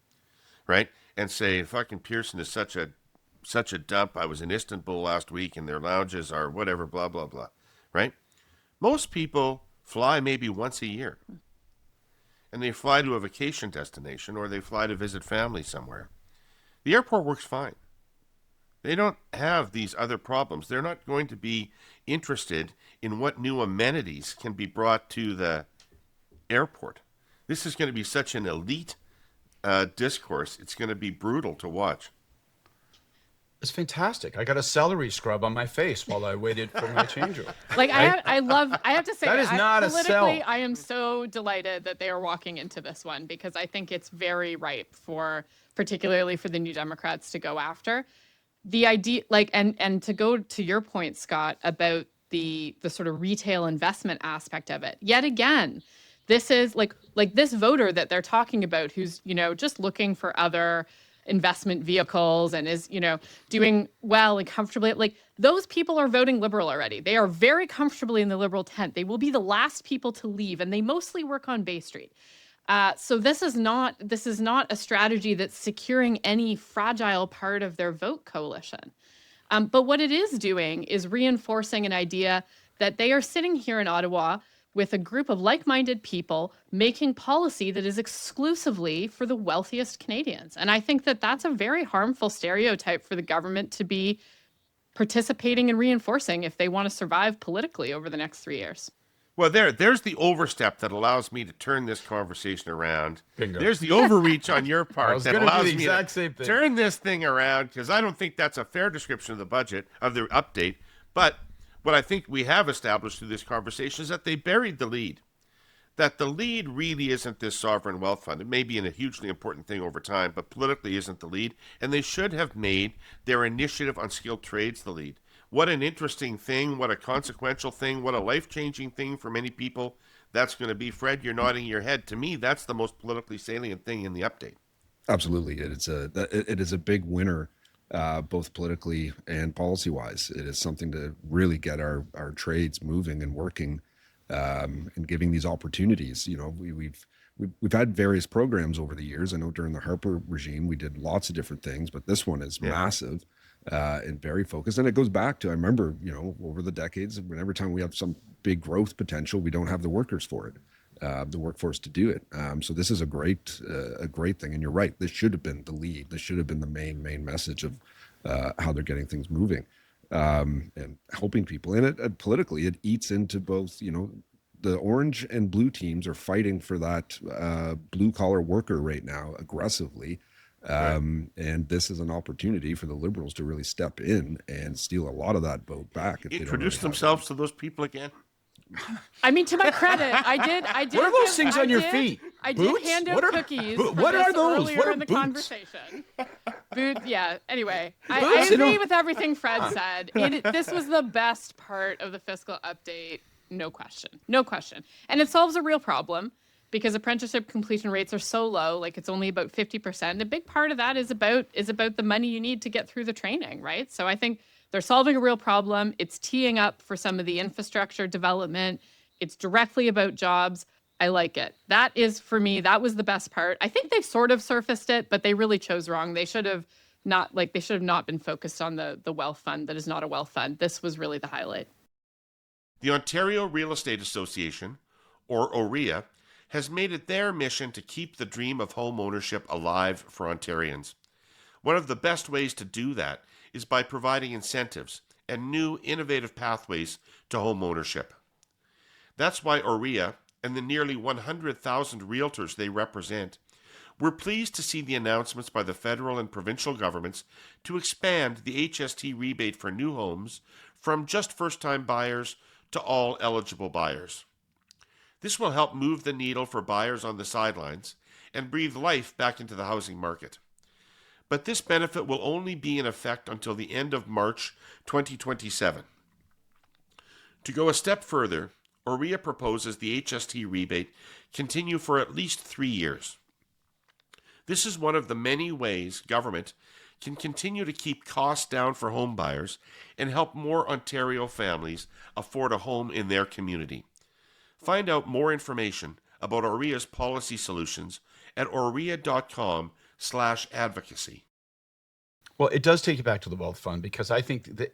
right? And say, fucking Pearson is such a dump. I was in Istanbul last week and their lounges are whatever, blah, blah, blah, right? Most people fly maybe once a year. And they fly to a vacation destination, or they fly to visit family somewhere. The airport works fine. They don't have these other problems. They're not going to be interested in what new amenities can be brought to the airport. This is going to be such an elite discourse. It's going to be brutal to watch. It's fantastic. I got a celery scrub on my face while I waited for my changeover. Like, I have to say, that is not a sell. politically, I am so delighted that they are walking into this one, because I think it's very ripe particularly for the New Democrats to go after. The idea, like, and to go to your point, Scott, about the sort of retail investment aspect of it. Yet again, this is like this voter that they're talking about, who's, just looking for other investment vehicles and is, doing well and comfortably. Like, those people are voting Liberal already. They are very comfortably in the Liberal tent. They will be the last people to leave, and they mostly work on Bay Street. So this is not a strategy that's securing any fragile part of their vote coalition. But what it is doing is reinforcing an idea that they are sitting here in Ottawa with a group of like-minded people making policy that is exclusively for the wealthiest Canadians. And I think that that's a very harmful stereotype for the government to be participating and reinforcing if they want to survive politically over the next 3 years. Well, there's the overstep that allows me to turn this conversation around. Bingo. There's the overreach on your part that allows me to thing. turn this thing around, because I don't think that's a fair description of the budget, of the update. But what I think we have established through this conversation is that they buried the lead. that the lead really isn't this sovereign wealth fund. It may be a hugely important thing over time, but politically isn't the lead. And they should have made their initiative on skilled trades the lead. What an interesting thing, what a consequential thing, what a life-changing thing for many people that's going to be. Fred, you're nodding your head. To me, that's the most politically salient thing in the update. Absolutely, it is a big winner, both politically and policy wise. It is something to really get our trades moving and working, and giving these opportunities. You know, we've had various programs over the years. I know during the Harper regime we did lots of different things, but this one is massive, and very focused. And it goes back to, I remember, you know, over the decades, when every time we have some big growth potential, we don't have the workers for it. The workforce to do it. So this is a great thing. And you're right. This should have been the lead. This should have been the main message of how they're getting things moving, and helping people. And it politically, it eats into both. You know, the orange and blue teams are fighting for that blue collar worker right now aggressively. And this is an opportunity for the Liberals to really step in and steal a lot lot of that vote back. If Introduce themselves to those people again. I mean, to my credit, I did. What are those things on your feet? I Boots? did hand out What are- cookies. what for are this those? Earlier What are in the boots? conversation. Boots. Yeah. Anyway, I Boots? You agree know- with everything Fred said. This was the best part of the fiscal update, no question, no question, and it solves a real problem because apprenticeship completion rates are so low. Like it's only about 50%. A big part of that is about the money you need to get through the training, right? So I think they're solving a real problem. It's teeing up for some of the infrastructure development. It's directly about jobs. I like it. That is, for me, that was the best part. I think they've sort of surfaced it, but they really chose wrong. They should have not been focused on the wealth fund that is not a wealth fund. This was really the highlight. The Ontario Real Estate Association, or OREA, has made it their mission to keep the dream of home ownership alive for Ontarians. One of the best ways to do that is by providing incentives and new innovative pathways to home ownership. That's why OREA and the nearly 100,000 realtors they represent were pleased to see the announcements by the federal and provincial governments to expand the HST rebate for new homes from just first-time buyers to all eligible buyers. This will help move the needle for buyers on the sidelines and breathe life back into the housing market. But this benefit will only be in effect until the end of March 2027. To go a step further, OREA proposes the HST rebate continue for at least 3 years. This is one of the many ways government can continue to keep costs down for home buyers and help more Ontario families afford a home in their community. Find out more information about OREA's policy solutions at orea.com/advocacy. Well, it does take you back to the wealth fund, because I think that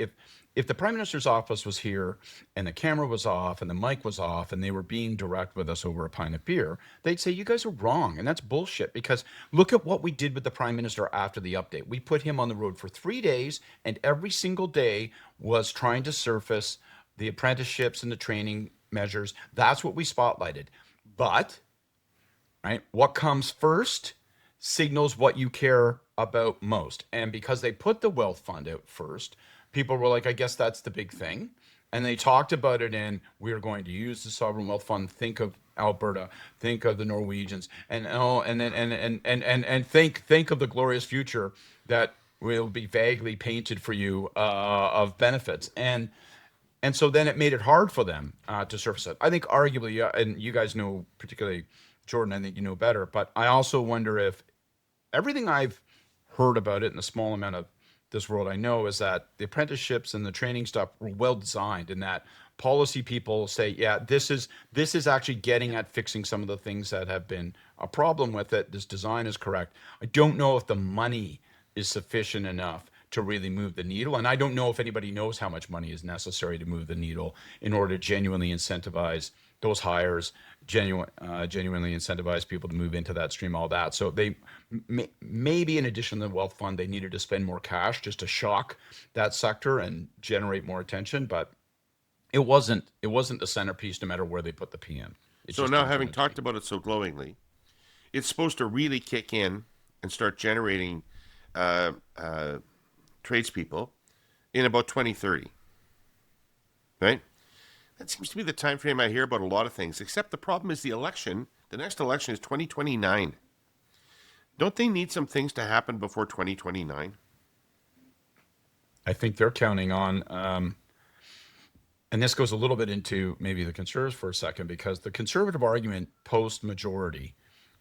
if the Prime Minister's office was here and the camera was off and the mic was off and they were being direct with us over a pint of beer, they'd say, you guys are wrong. And that's bullshit, because look at what we did with the Prime Minister after the update. We put him on the road for 3 days, and every single day was trying to surface the apprenticeships and the training measures. That's what we spotlighted. But, right, what comes first signals what you care about most. And because they put the wealth fund out first, people were like, I guess that's the big thing. And they talked about it in, we're going to use the sovereign wealth fund. Think of Alberta, think of the Norwegians, and think of the glorious future that will be vaguely painted for you of benefits. And so then it made it hard for them to surface it. I think arguably, and you guys know, particularly Jordan, I think you know better, but I also wonder if everything I've heard about it in the small amount of this world I know is that the apprenticeships and the training stuff were well designed, and that policy people say, yeah, this is actually getting at fixing some of the things that have been a problem with it. This design is correct. I don't know if the money is sufficient enough to really move the needle, and I don't know if anybody knows how much money is necessary to move the needle in order to genuinely incentivize those hires, genuinely incentivize people to move into that stream, all that. So they maybe, in addition to the wealth fund, they needed to spend more cash just to shock that sector and generate more attention. But it wasn't the centerpiece, no matter where they put the PM. So now, having talked about it so glowingly, it's supposed to really kick in and start generating tradespeople in about 2030, right? That seems to be the time frame I hear about a lot of things, except the problem is the election. The next election is 2029. Don't they need some things to happen before 2029? I think they're counting on, and this goes a little bit into maybe the conservatives for a second, because the conservative argument post majority,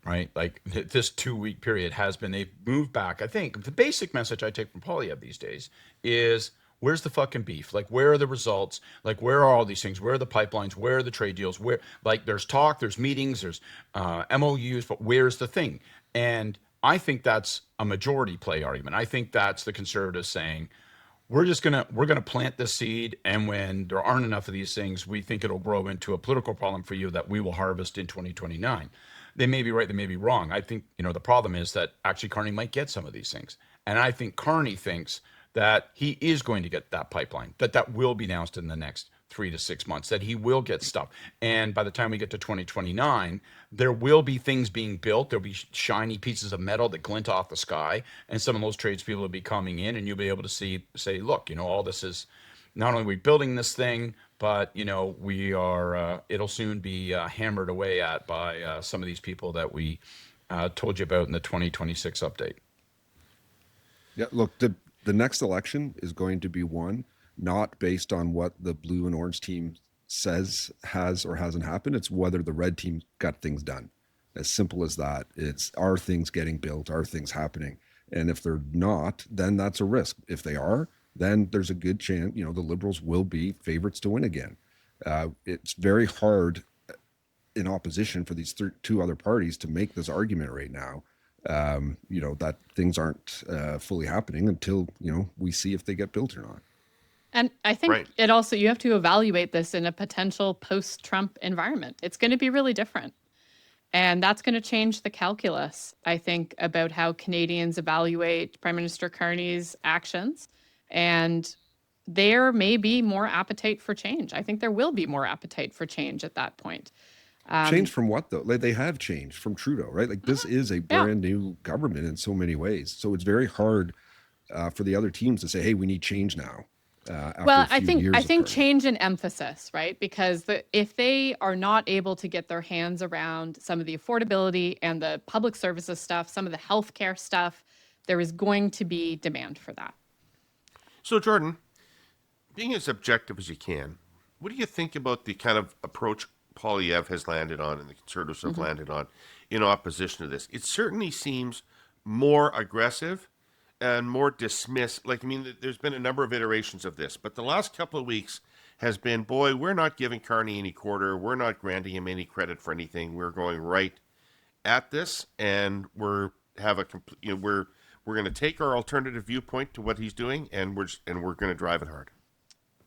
right? Like this 2 week period has been, they've moved back. I think the basic message I take from Polyev these days is, where's the fucking beef? Like, where are the results? Like, where are all these things? Where are the pipelines? Where are the trade deals? Where, like, there's talk, there's meetings, there's MOUs, but where's the thing? And I think that's a majority play argument. I think that's the conservatives saying, we're gonna plant this seed, and when there aren't enough of these things, we think it'll grow into a political problem for you that we will harvest in 2029. They may be right, they may be wrong. I think, the problem is that actually Carney might get some of these things, and I think Carney thinks that he is going to get that pipeline, that will be announced in the next 3 to 6 months, that he will get stuff. And by the time we get to 2029, there will be things being built. There'll be shiny pieces of metal that glint off the sky, and some of those tradespeople will be coming in, and you'll be able to say, look, all this is, not only are we building this thing, but we are. It'll soon be hammered away at by some of these people that we told you about in the 2026 update. Yeah, look, the next election is going to be won not based on what the blue and orange team says has or hasn't happened. It's whether the red team got things done. As simple as that. It's, are things getting built? Are things happening? And if they're not, then that's a risk. If they are, then there's a good chance, the Liberals will be favorites to win again. It's very hard in opposition for these two other parties to make this argument right now. That things aren't fully happening until, we see if they get built or not. And I think Right. it also, you have to evaluate this in a potential post-Trump environment. It's going to be really different. And that's going to change the calculus, I think, about how Canadians evaluate Prime Minister Carney's actions. And there may be more appetite for change. I think there will be more appetite for change at that point. Change from what though? Like, they have changed from Trudeau, right? Like, this is a brand new government in so many ways. So it's very hard for the other teams to say, "Hey, we need change now." Well, after a few years I of think Carney. change in emphasis, right? Because if they are not able to get their hands around some of the affordability and the public services stuff, some of the healthcare stuff, there is going to be demand for that. So, Jordan, being as objective as you can, what do you think about the kind of approach Polyev has landed on and the Conservatives have landed on in opposition to this? It certainly seems more aggressive and more dismiss. There's been a number of iterations of this, but the last couple of weeks has been, boy, we're not giving Carney any quarter. We're not granting him any credit for anything. We're going right at this, and we're going to take our alternative viewpoint to what he's doing, and we're going to drive it hard.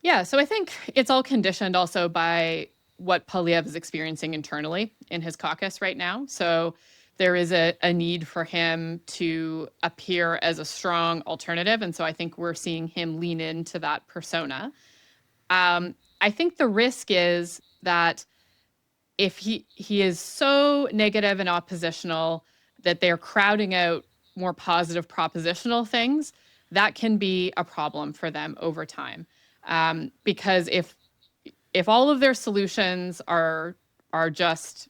Yeah, so I think it's all conditioned also by what Polyev is experiencing internally in his caucus right now. So there is a need for him to appear as a strong alternative. And so I think we're seeing him lean into that persona. I think the risk is that if he is so negative and oppositional that they're crowding out more positive propositional things, that can be a problem for them over time. Because if all of their solutions are just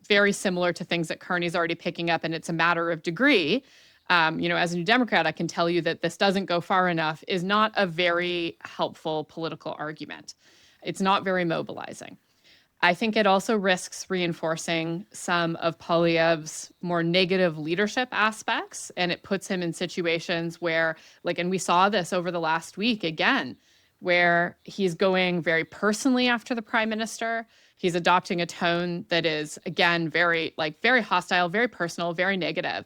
very similar to things that Carney's already picking up, and it's a matter of degree, as a New Democrat, I can tell you that this doesn't go far enough is not a very helpful political argument. It's not very mobilizing. I think it also risks reinforcing some of Polyev's more negative leadership aspects, and it puts him in situations where, and we saw this over the last week again, where he's going very personally after the prime minister. He's adopting a tone that is, again, very hostile, very personal, very negative,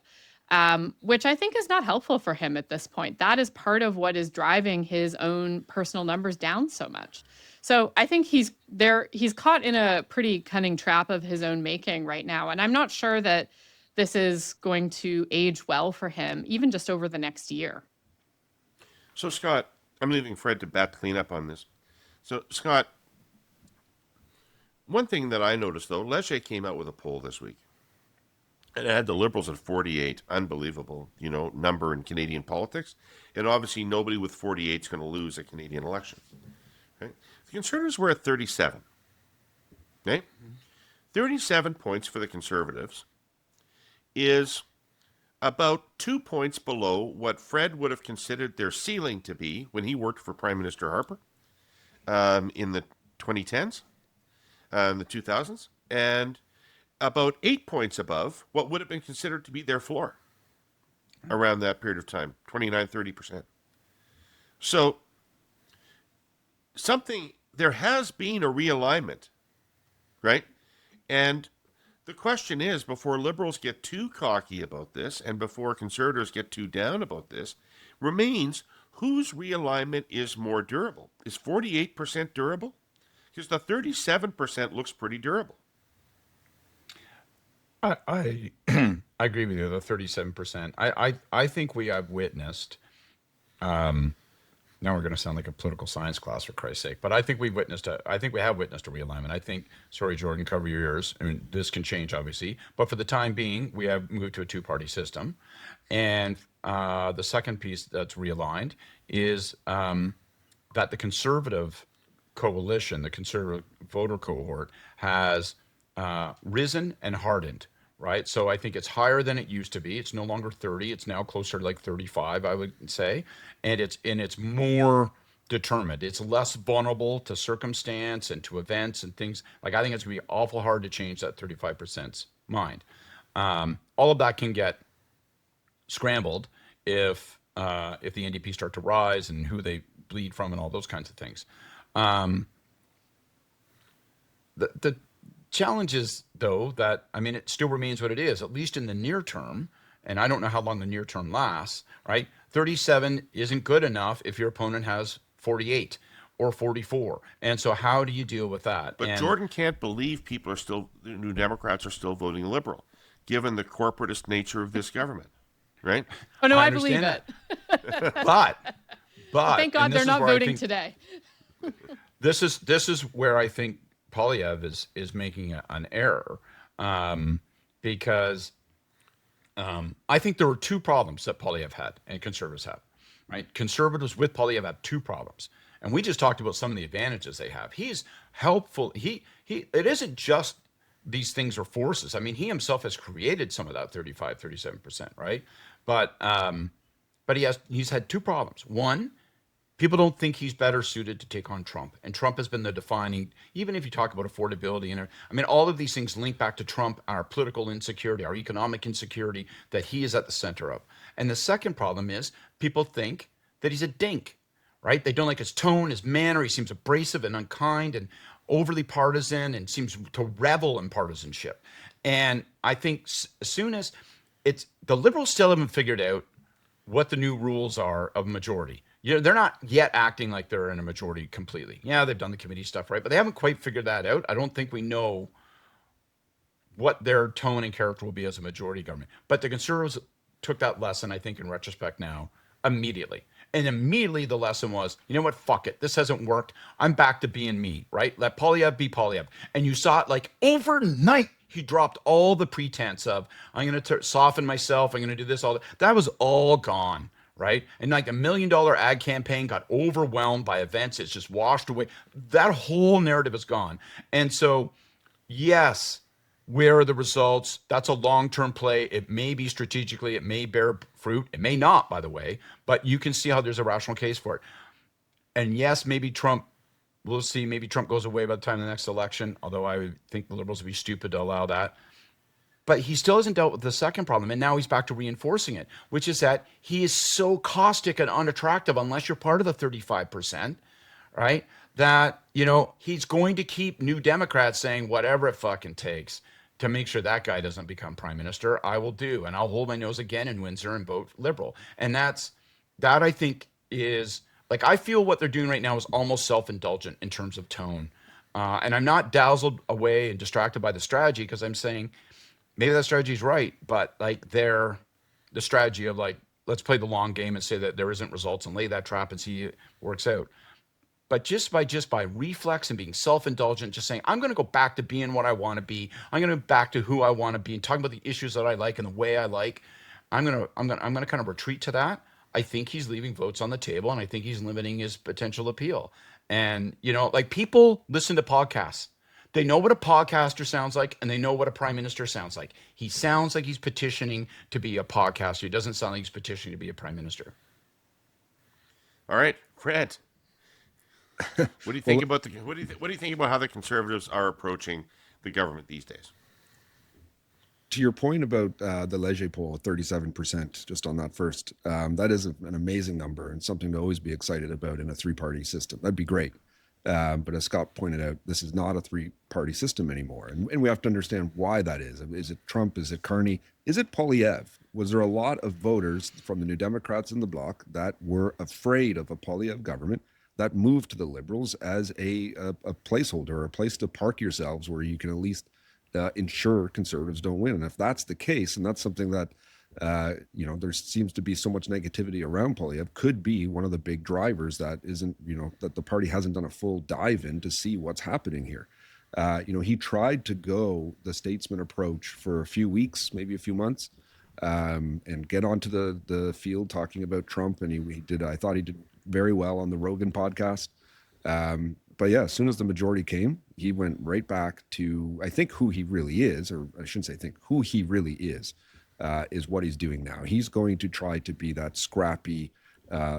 which I think is not helpful for him at this point. That is part of what is driving his own personal numbers down so much. So I think he's caught in a pretty cunning trap of his own making right now. And I'm not sure that this is going to age well for him, even just over the next year. So, Scott, I'm leaving Fred to bat cleanup on this. So, Scott, one thing that I noticed, though, Leger came out with a poll this week. And it had the Liberals at 48. Unbelievable, number in Canadian politics. And obviously nobody with 48 is going to lose a Canadian election. Okay? The Conservatives were at 37. Okay? 37 points for the Conservatives is about 2 points below what Fred would have considered their ceiling to be when he worked for Prime Minister Harper in the 2010s, the 2000s, and about 8 points above what would have been considered to be their floor around that period of time, 29-30%. So there has been a realignment, right? And the question is, before Liberals get too cocky about this and before Conservatives get too down about this, remains whose realignment is more durable? Is 48% durable? Because the 37% looks pretty durable. I I agree with you. The 37%. I think we have witnessed. Now we're going to sound like a political science class, for Christ's sake. But I think we have witnessed a realignment. I think. Sorry, Jordan, cover your ears. I mean, this can change, obviously. But for the time being, we have moved to a two-party system, and the second piece that's realigned is that the Conservative coalition, the Conservative voter cohort, has risen and hardened. Right. So I think it's higher than it used to be. It's no longer 30. It's now closer to like 35, I would say. And it's more determined. It's less vulnerable to circumstance and to events and things. Like, I think it's going to be awful hard to change that 35%'s mind. All of that can get scrambled if the NDP start to rise and who they bleed from and all those kinds of things. The challenge is, though, that, I mean, it still remains what it is, at least in the near term, and I don't know how long the near term lasts, right? 37 isn't good enough if your opponent has 48 or 44. And so how do you deal with that? But Jordan can't believe the New Democrats are still voting Liberal, given the corporatist nature of this government, right? Oh, no, I believe understand it. But Thank God they're not voting today. This is where I think Polyev is making an error, because I think there were two problems that Polyev had and Conservatives have. Right, Conservatives with Polyev have two problems, and we just talked about some of the advantages they have. He's helpful. It isn't just these things are forces. I mean, he himself has created some of that 35-37%, right? But he's had two problems. One, people don't think he's better suited to take on Trump. And Trump has been the defining, even if you talk about affordability, and I mean, all of these things link back to Trump, our political insecurity, our economic insecurity that he is at the center of. And the second problem is people think that he's a dink, right? They don't like his tone, his manner. He seems abrasive and unkind and overly partisan and seems to revel in partisanship. And I think as soon as the Liberals still haven't figured out what the new rules are of majority. They're not yet acting like they're in a majority completely. Yeah, they've done the committee stuff, right? But they haven't quite figured that out. I don't think we know what their tone and character will be as a majority government. But the Conservatives took that lesson, I think, in retrospect now, immediately. And immediately the lesson was, you know what, fuck it. This hasn't worked. I'm back to being me, right? Let Polyev be Polyev. And you saw it like overnight. He dropped all the pretense of, I'm going to soften myself. I'm going to do this, all that. That was all gone. Right? And like $1 million ad campaign got overwhelmed by events. It's just washed away. That whole narrative is gone. And so, yes, where are the results? That's a long-term play. It may be strategically, it may bear fruit. It may not, by the way, but you can see how there's a rational case for it. And yes, maybe Trump, we'll see, maybe Trump goes away by the time of the next election, although I would think the Liberals would be stupid to allow that. But he still hasn't dealt with the second problem, and now he's back to reinforcing it, which is that he is so caustic and unattractive unless you're part of the 35%, right? That, he's going to keep New Democrats saying whatever it fucking takes to make sure that guy doesn't become prime minister, I will do. And I'll hold my nose again in Windsor and vote Liberal. And that I think is, like, I feel what they're doing right now is almost self-indulgent in terms of tone. And I'm not dazzled away and distracted by the strategy because I'm saying, maybe that strategy is right, but like the strategy of like, let's play the long game and say that there isn't results and lay that trap and see it works out. But just by reflex and being self-indulgent, just saying, I'm going to go back to being what I want to be. I'm going to go back to who I want to be and talking about the issues that I like and the way I like. I'm going to kind of retreat to that. I think he's leaving votes on the table, and I think he's limiting his potential appeal. And, like, people listen to podcasts. They know what a podcaster sounds like, and they know what a prime minister sounds like. He sounds like he's petitioning to be a podcaster. He doesn't sound like he's petitioning to be a prime minister. All right, Fred. What do you think about what do you think about how the Conservatives are approaching the government these days? To your point about the Leger poll, 37%, just on that first, that is an amazing number and something to always be excited about in a three-party system. That'd be great. But as Scott pointed out, this is not a three-party system anymore. And we have to understand why that is. Is it Trump? Is it Carney? Is it Poilievre? Was there a lot of voters from the New Democrats in the bloc that were afraid of a Poilievre government that moved to the Liberals as a placeholder, or a place to park yourselves where you can at least ensure Conservatives don't win? And if that's the case, and that's something that there seems to be so much negativity around Poilievre, could be one of the big drivers that isn't, that the party hasn't done a full dive in to see what's happening here. He tried to go the statesman approach for a few weeks, maybe a few months, and get onto the field talking about Trump, and he did. I thought he did very well on the Rogan podcast. But yeah, as soon as the majority came, he went right back to, I think, who he really is, or I shouldn't say think, who he really is what he's doing now. He's going to try to be that scrappy,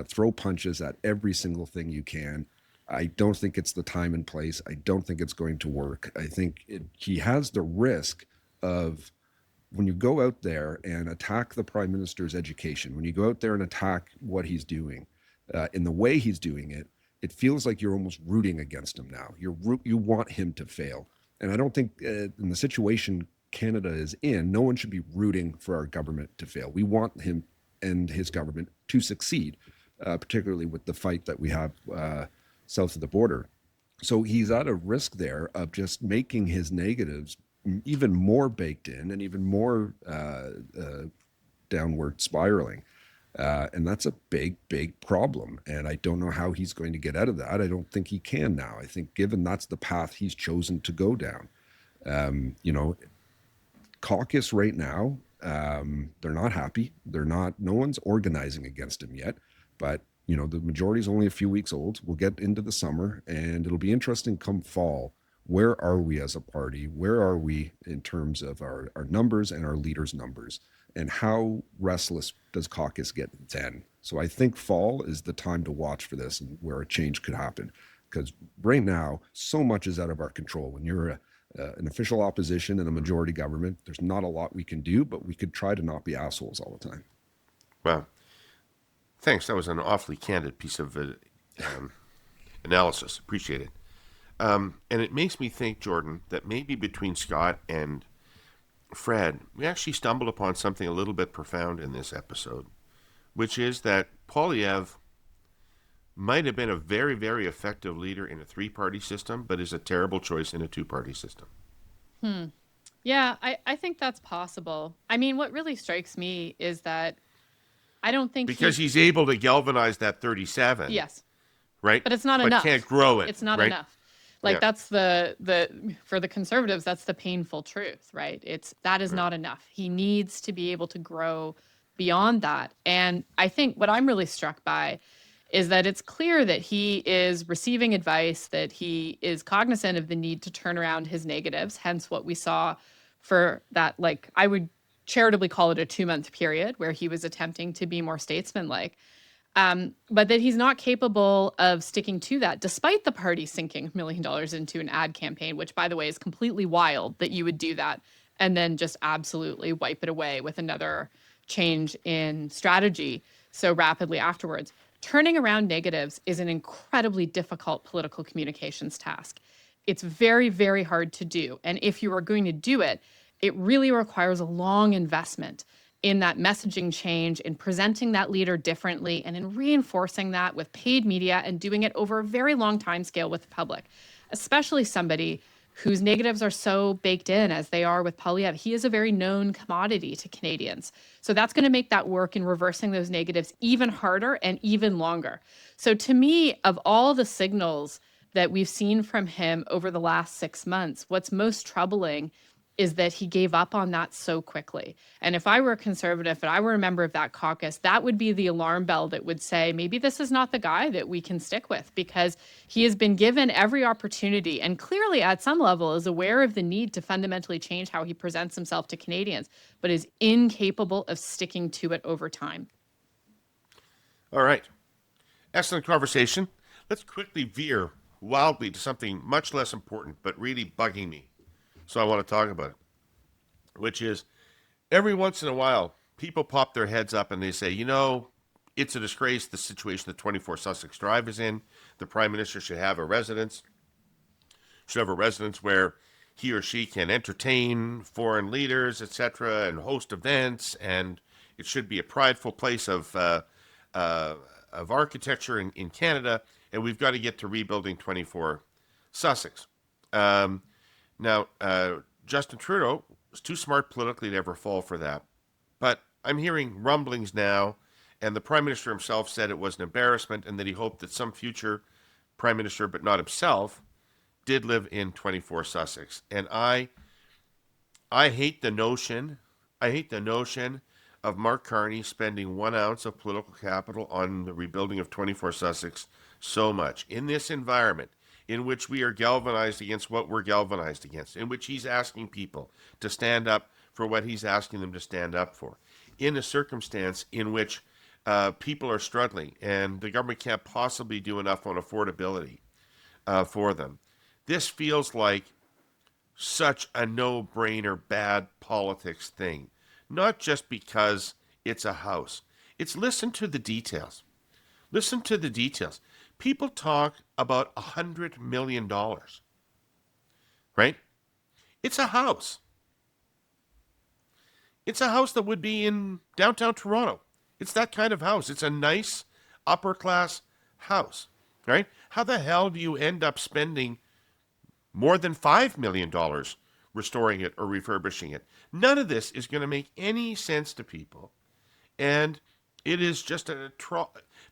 throw punches at every single thing you can. I don't think it's the time and place. I don't think it's going to work. I think he has the risk of, when you go out there and attack the prime minister's education, when you go out there and attack what he's doing, in the way he's doing it, it feels like you're almost rooting against him now. You want him to fail. And I don't think in the situation Canada is in, no one should be rooting for our government to fail. We want him and his government to succeed, particularly with the fight that we have south of the border. So he's at a risk there of just making his negatives even more baked in and even more downward spiraling. And that's a big, big problem. And I don't know how he's going to get out of that. I don't think he can now. I think given that's the path he's chosen to go down, caucus right now, they're not happy. No one's organizing against him yet, but the majority is only a few weeks old. We'll get into the summer, and it'll be interesting come fall. Where are we as a party? Where are we in terms of our numbers and our leaders' numbers? And how restless does caucus get then? So I think fall is the time to watch for this and where a change could happen. Because right now, so much is out of our control. When you're an official opposition in a majority government, there's not a lot we can do, but we could try to not be assholes all the time. Well, thanks. That was an awfully candid piece of analysis. Appreciate it. And it makes me think, Jordan, that maybe between Scott and Fred, we actually stumbled upon something a little bit profound in this episode, which is that Poilievre might have been a very, very effective leader in a three-party system, but is a terrible choice in a two-party system. Yeah, I think that's possible. I mean, what really strikes me is that I don't think because he's able to galvanize that 37. Yes. Right? But it's not enough. But can't grow it. It's not right? enough. Like that's the for the Conservatives, that's the painful truth, right? That is not enough. He needs to be able to grow beyond that. And I think what I'm really struck by is that it's clear that he is receiving advice, that he is cognizant of the need to turn around his negatives, hence what we saw for that, like, I would charitably call it a 2-month period where he was attempting to be more statesmanlike. But that he's not capable of sticking to that, despite the party sinking $1 million into an ad campaign, which, by the way, is completely wild that you would do that and then just absolutely wipe it away with another change in strategy so rapidly afterwards. Turning around negatives is an incredibly difficult political communications task. It's very, very hard to do. And if you are going to do it, it really requires a long investment in that messaging change, in presenting that leader differently, and in reinforcing that with paid media and doing it over a very long time scale with the public, especially somebody whose negatives are so baked in as they are with Poilievre. He is a very known commodity to Canadians. So that's going to make that work in reversing those negatives even harder and even longer. So to me, of all the signals that we've seen from him over the last 6 months, what's most troubling is that he gave up on that so quickly. And if I were a conservative and I were a member of that caucus, that would be the alarm bell that would say, maybe this is not the guy that we can stick with, because he has been given every opportunity and clearly at some level is aware of the need to fundamentally change how he presents himself to Canadians, but is incapable of sticking to it over time. All right. Excellent conversation. Let's quickly veer wildly to something much less important, but really bugging me. So I want to talk about it, which is every once in a while, people pop their heads up and they say, it's a disgrace, the situation that 24 Sussex Drive is in. The Prime Minister should have a residence, where he or she can entertain foreign leaders, etc., and host events, and it should be a prideful place of architecture in Canada, and we've got to get to rebuilding 24 Sussex. Now, Justin Trudeau was too smart politically to ever fall for that. But I'm hearing rumblings now, and the Prime Minister himself said it was an embarrassment and that he hoped that some future Prime Minister, but not himself, did live in 24 Sussex. And I hate the notion of Mark Carney spending 1 ounce of political capital on the rebuilding of 24 Sussex so much. In this environment, in which we are galvanized against what we're galvanized against, in which he's asking people to stand up for what he's asking them to stand up for, in a circumstance in which people are struggling and the government can't possibly do enough on affordability for them. This feels like such a no-brainer bad politics thing, not just because it's a house. It's listen to the details. Listen to the details. People talk about $100 million, right? It's a house. It's a house that would be in downtown Toronto. It's that kind of house. It's a nice upper-class house, right? How the hell do you end up spending more than $5 million restoring it or refurbishing it? None of this is going to make any sense to people. And it is just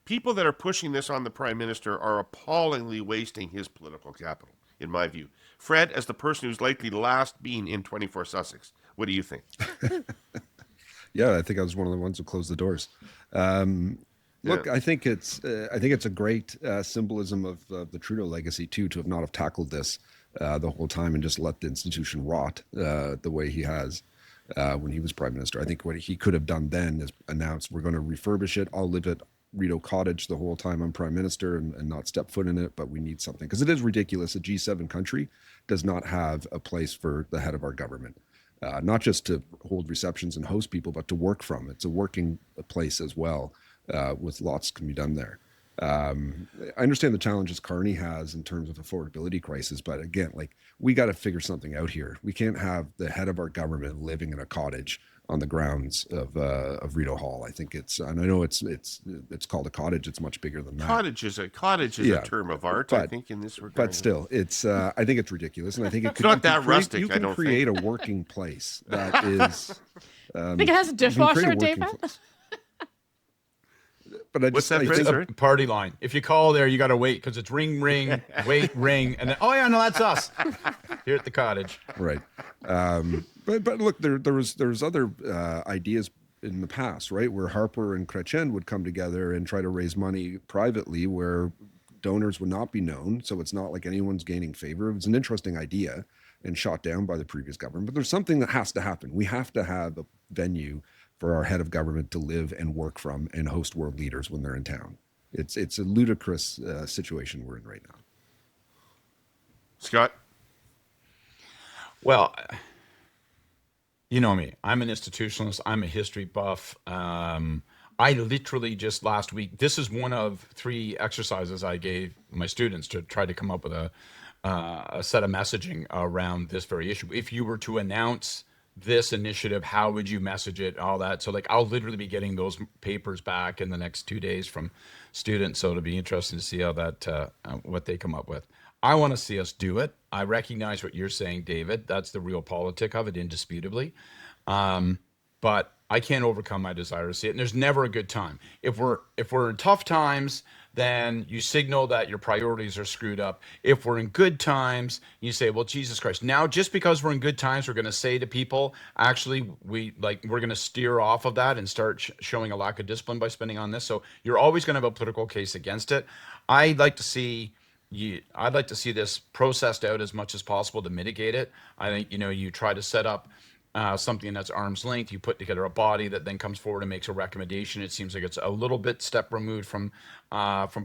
people that are pushing this on the Prime Minister are appallingly wasting his political capital, in my view. Fred, as the person who's likely last been in 24 Sussex, what do you think? Yeah, I think I was one of the ones who closed the doors. Look, I think it's a great symbolism of the Trudeau legacy too, to have not have tackled this the whole time and just let the institution rot the way he has when he was Prime Minister. I think what he could have done then is announced, we're going to refurbish it. I'll live at Rideau Cottage the whole time I'm Prime Minister and not step foot in it, but we need something. Because it is ridiculous. A G7 country does not have a place for the head of our government. Not just to hold receptions and host people, but to work from. It's a working place as well, with lots can be done there. I understand the challenges Carney has in terms of affordability crisis, but again, we got to figure something out here. We can't have the head of our government living in a cottage on the grounds of Rideau Hall. I think and I know it's called a cottage. It's much bigger than that. Cottage is a term of art, I think, in this regard. But still, I think it's ridiculous, and I think it's not that rustic. You can create a working place that is. I think it has a dishwasher, David. But I What's just, that I think, phrase? Party line. If you call there, you got to wait because it's ring, ring, wait, ring, and then no, that's us here at the cottage. Right. But look, there was other ideas in the past, right, where Harper and Chrétien would come together and try to raise money privately, where donors would not be known, so it's not like anyone's gaining favor. It was an interesting idea and shot down by the previous government. But there's something that has to happen. We have to have a venue for our head of government to live and work from and host world leaders when they're in town. It's a ludicrous situation we're in right now. Scott? Well, you know me. I'm an institutionalist. I'm a history buff. I literally just last week, this is one of 3 exercises I gave my students to try to come up with a set of messaging around this very issue. If you were to announce this initiative, how would you message it, all that? So I'll literally be getting those papers back in the next 2 days from students. So it'll be interesting to see how that, what they come up with. I want to see us do it. I recognize what you're saying, David. That's the real politic of it, indisputably. But I can't overcome my desire to see it. And there's never a good time. If we're in tough times, then you signal that your priorities are screwed up. If we're in good times, you say, well, Jesus Christ. Now, just because we're in good times, we're going to say to people, actually, we're going to steer off of that and start showing a lack of discipline by spending on this. So you're always going to have a political case against it. I'd like to see this processed out as much as possible to mitigate it. I think, you try to set up something that's arm's length. You put together a body that then comes forward and makes a recommendation. It seems like it's a little bit step removed from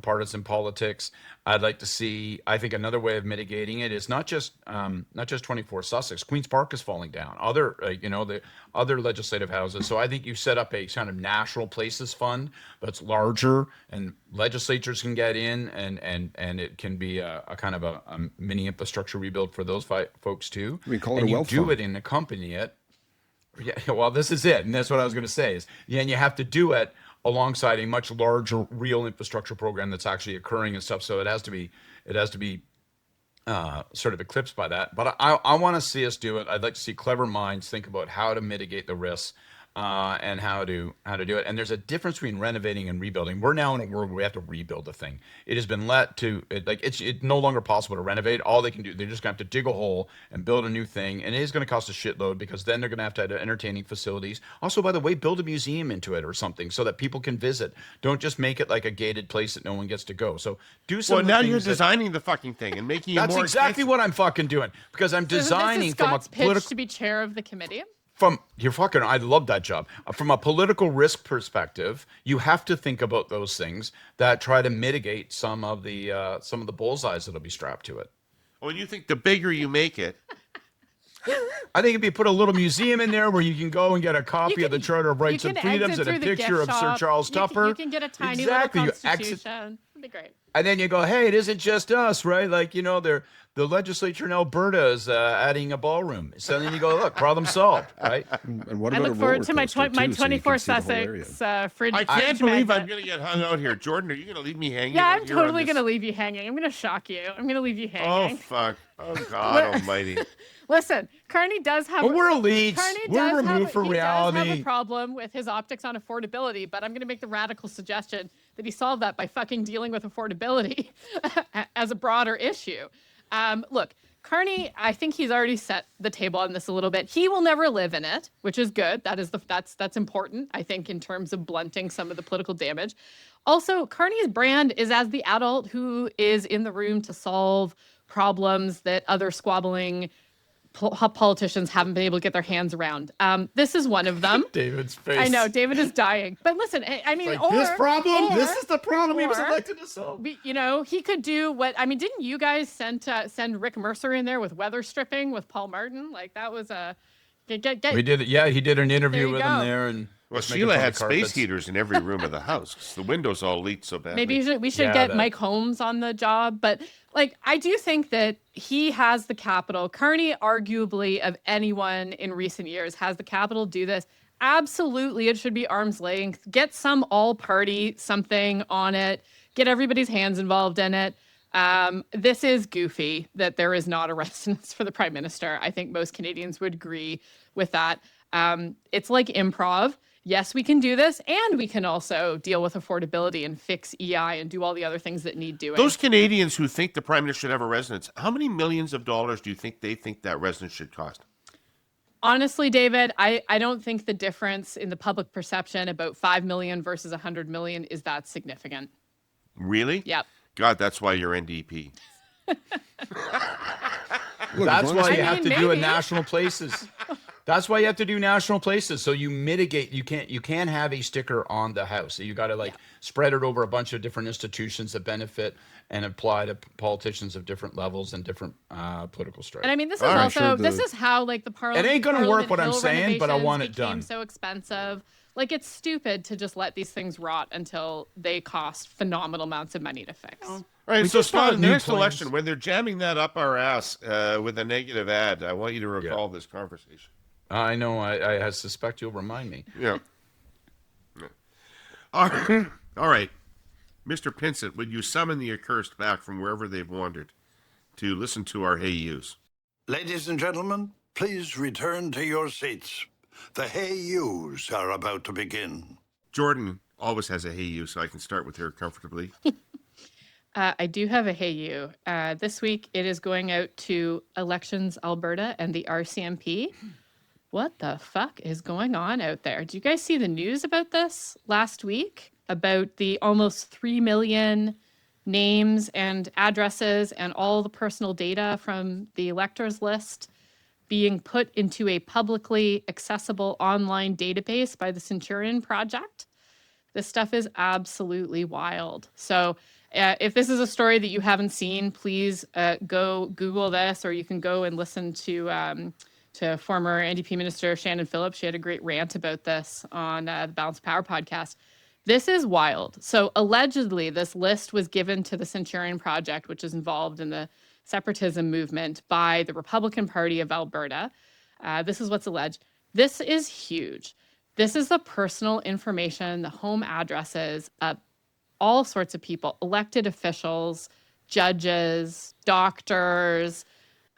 partisan politics. I'd like to see. I think another way of mitigating it is not just 24 Sussex. Queens Park is falling down. Other the other legislative houses. So I think you set up a kind of national places fund that's larger, and legislatures can get in, and it can be a kind of a mini infrastructure rebuild for those folks too. We call it and a you wealth do fund. it and accompany it. Yeah, well, this is it, and that's what I was going to say. And you have to do it alongside a much larger real infrastructure program that's actually occurring and stuff. So it has to be sort of eclipsed by that. But I want to see us do it. I'd like to see clever minds think about how to mitigate the risks and how to do it. And there's a difference between renovating and rebuilding. We're now in a world where we have to rebuild the thing. It has been it's no longer possible to renovate. All they can do, they're just going to have to dig a hole and build a new thing, and it is going to cost a shitload because then they're going to have entertaining facilities. Also, by the way, build a museum into it or something so that people can visit. Don't just make it like a gated place that no one gets to go. So do some. Well, of the now things you're that- designing the fucking thing and making it That's more exactly expensive. what I'm fucking doing because I'm So this designing is from a Scott's pitch political. to be chair of the committee. I love that job. From a political risk perspective, you have to think about those things that try to mitigate some of the bullseyes that'll be strapped to it. Well, you think the bigger you make it, I think if you put a little museum in there where you can go and get a copy of the Charter of Rights and Freedoms and a picture of Sir Charles Tupper. You can get a tiny Exactly. little You exit- constitution. It'd be great. And then you go, hey, it isn't just us, right? Like, the legislature in Alberta is adding a ballroom. So then you go, look, problem solved, right? And what I about look a forward roller to my coaster, too, so you 24 can see the whole area? Sussex fridge. I can't fridge believe I'm magnet. going to get hung out here. Jordan, are you going to leave me hanging? Yeah, out I'm here on totally this- going to leave you hanging. I'm going to shock you. I'm going to leave you Oh, hanging. fuck. Oh, God almighty. Listen, Carney does have. But we're elites. Carney We're does have, removed from he does have reality. a problem with his optics on affordability, but I'm going to make the radical suggestion that he solve that by fucking dealing with affordability as a broader issue. Look, Carney, I think he's already set the table on this a little bit. He will never live in it, which is good. That's important, I think, in terms of blunting some of the political damage. Also, Carney's brand is as the adult who is in the room to solve problems that other squabbling politicians haven't been able to get their hands around. This is one of them. David's face. I know David is dying, but listen, I mean, Like, this problem? This or- is the problem he was or- elected to solve. he could do what, I mean, didn't you guys send Rick Mercer in there with weather stripping with Paul Martin? Like that was a, We did it. Yeah, he did an interview There you with him go. there, and Well, was making Sheila fun had of space carpets. heaters in every room of the house 'cause the windows all leaked so badly. maybe we should Yeah, get that- Mike Holmes on the job. But like, I do think that he has the capital. Carney, arguably, of anyone in recent years, has the capital to do this. Absolutely, it should be arm's length. Get some all-party something on it. Get everybody's hands involved in it. This is goofy that there is not a residence for the Prime Minister. I think most Canadians would agree with that. It's like improv. Yes, we can do this, and we can also deal with affordability and fix EI and do all the other things that need doing. Those Canadians who think the Prime Minister should have a residence, how many millions of dollars do you think they think that residence should cost? Honestly, David, I don't think the difference in the public perception about 5 million versus 100 million is that significant. Really? Yep. God, that's why you're NDP. Look, That's as long as why I you have to mean, do it maybe. national places. That's why you have to do national places. So you mitigate. You can't have a sticker on the house. So you got to spread it over a bunch of different institutions that benefit and apply to politicians of different levels and different political stripes. And I mean, this is All right, also sure, this the- is how the parliament. It ain't gonna work Parliament what I'm Hill saying, but I renovations want it became done. so expensive. Like, it's stupid to just let these things rot until they cost phenomenal amounts of money to fix. All right, We so just bought Scott, in the new next planes. election, when they're jamming that up our ass with a negative ad, I want you to recall this conversation. I know. I suspect you'll remind me. Yeah. All right. Mr. Pinsent, would you summon the accursed back from wherever they've wandered to listen to our hey yous? Ladies and gentlemen, please return to your seats. The Hey Yous are about to begin. Jordan always has a hey you, so I can start with her comfortably. I do have a Hey You. This week it is going out to Elections Alberta and the RCMP. What the fuck is going on out there? Do you guys see the news about this last week? About the almost 3 million names and addresses and all the personal data from the electors list being put into a publicly accessible online database by the Centurion Project? This stuff is absolutely wild. So, if this is a story that you haven't seen, please go Google this, or you can go and listen to former NDP Minister Shannon Phillips. She had a great rant about this on the Balance of Power podcast. This is wild. So, allegedly, this list was given to the Centurion Project, which is involved in the separatism movement, by the Republican Party of Alberta. This is what's alleged. This is huge. This is the personal information, the home addresses of all sorts of people, elected officials, judges, doctors,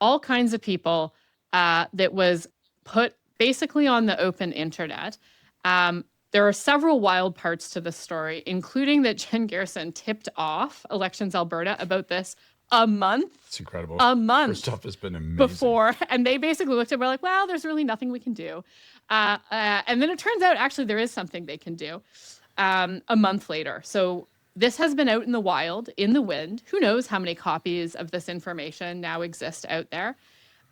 all kinds of people that was put basically on the open internet. There are several wild parts to this story, including that Jen Garrison tipped off Elections Alberta about this a month. It's incredible. A month. Her stuff has been amazing. Before, and they basically looked at it, we're like, well, there's really nothing we can do. And then it turns out actually there is something they can do a month later. So this has been out in the wild, in the wind. Who knows how many copies of this information now exist out there?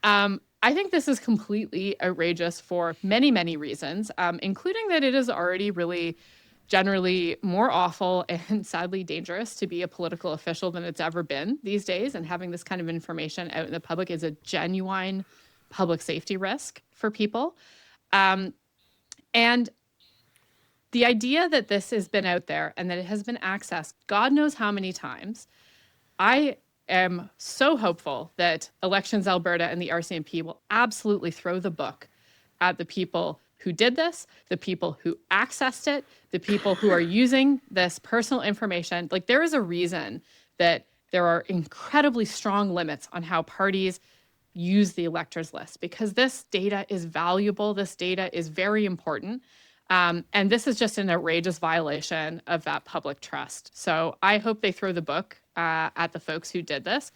I think this is completely outrageous for many, many reasons, including that it is already really generally more awful and sadly dangerous to be a political official than it's ever been these days. And having this kind of information out in the public is a genuine public safety risk for people. And the idea that this has been out there and that it has been accessed God knows how many times, I am so hopeful that Elections Alberta and the RCMP will absolutely throw the book at the people who did this, the people who accessed it, the people who are using this personal information. Like, there is a reason that there are incredibly strong limits on how parties use the electors list, because this data is valuable. This data is very important. And this is just an outrageous violation of that public trust. So I hope they throw the book at the folks who did this.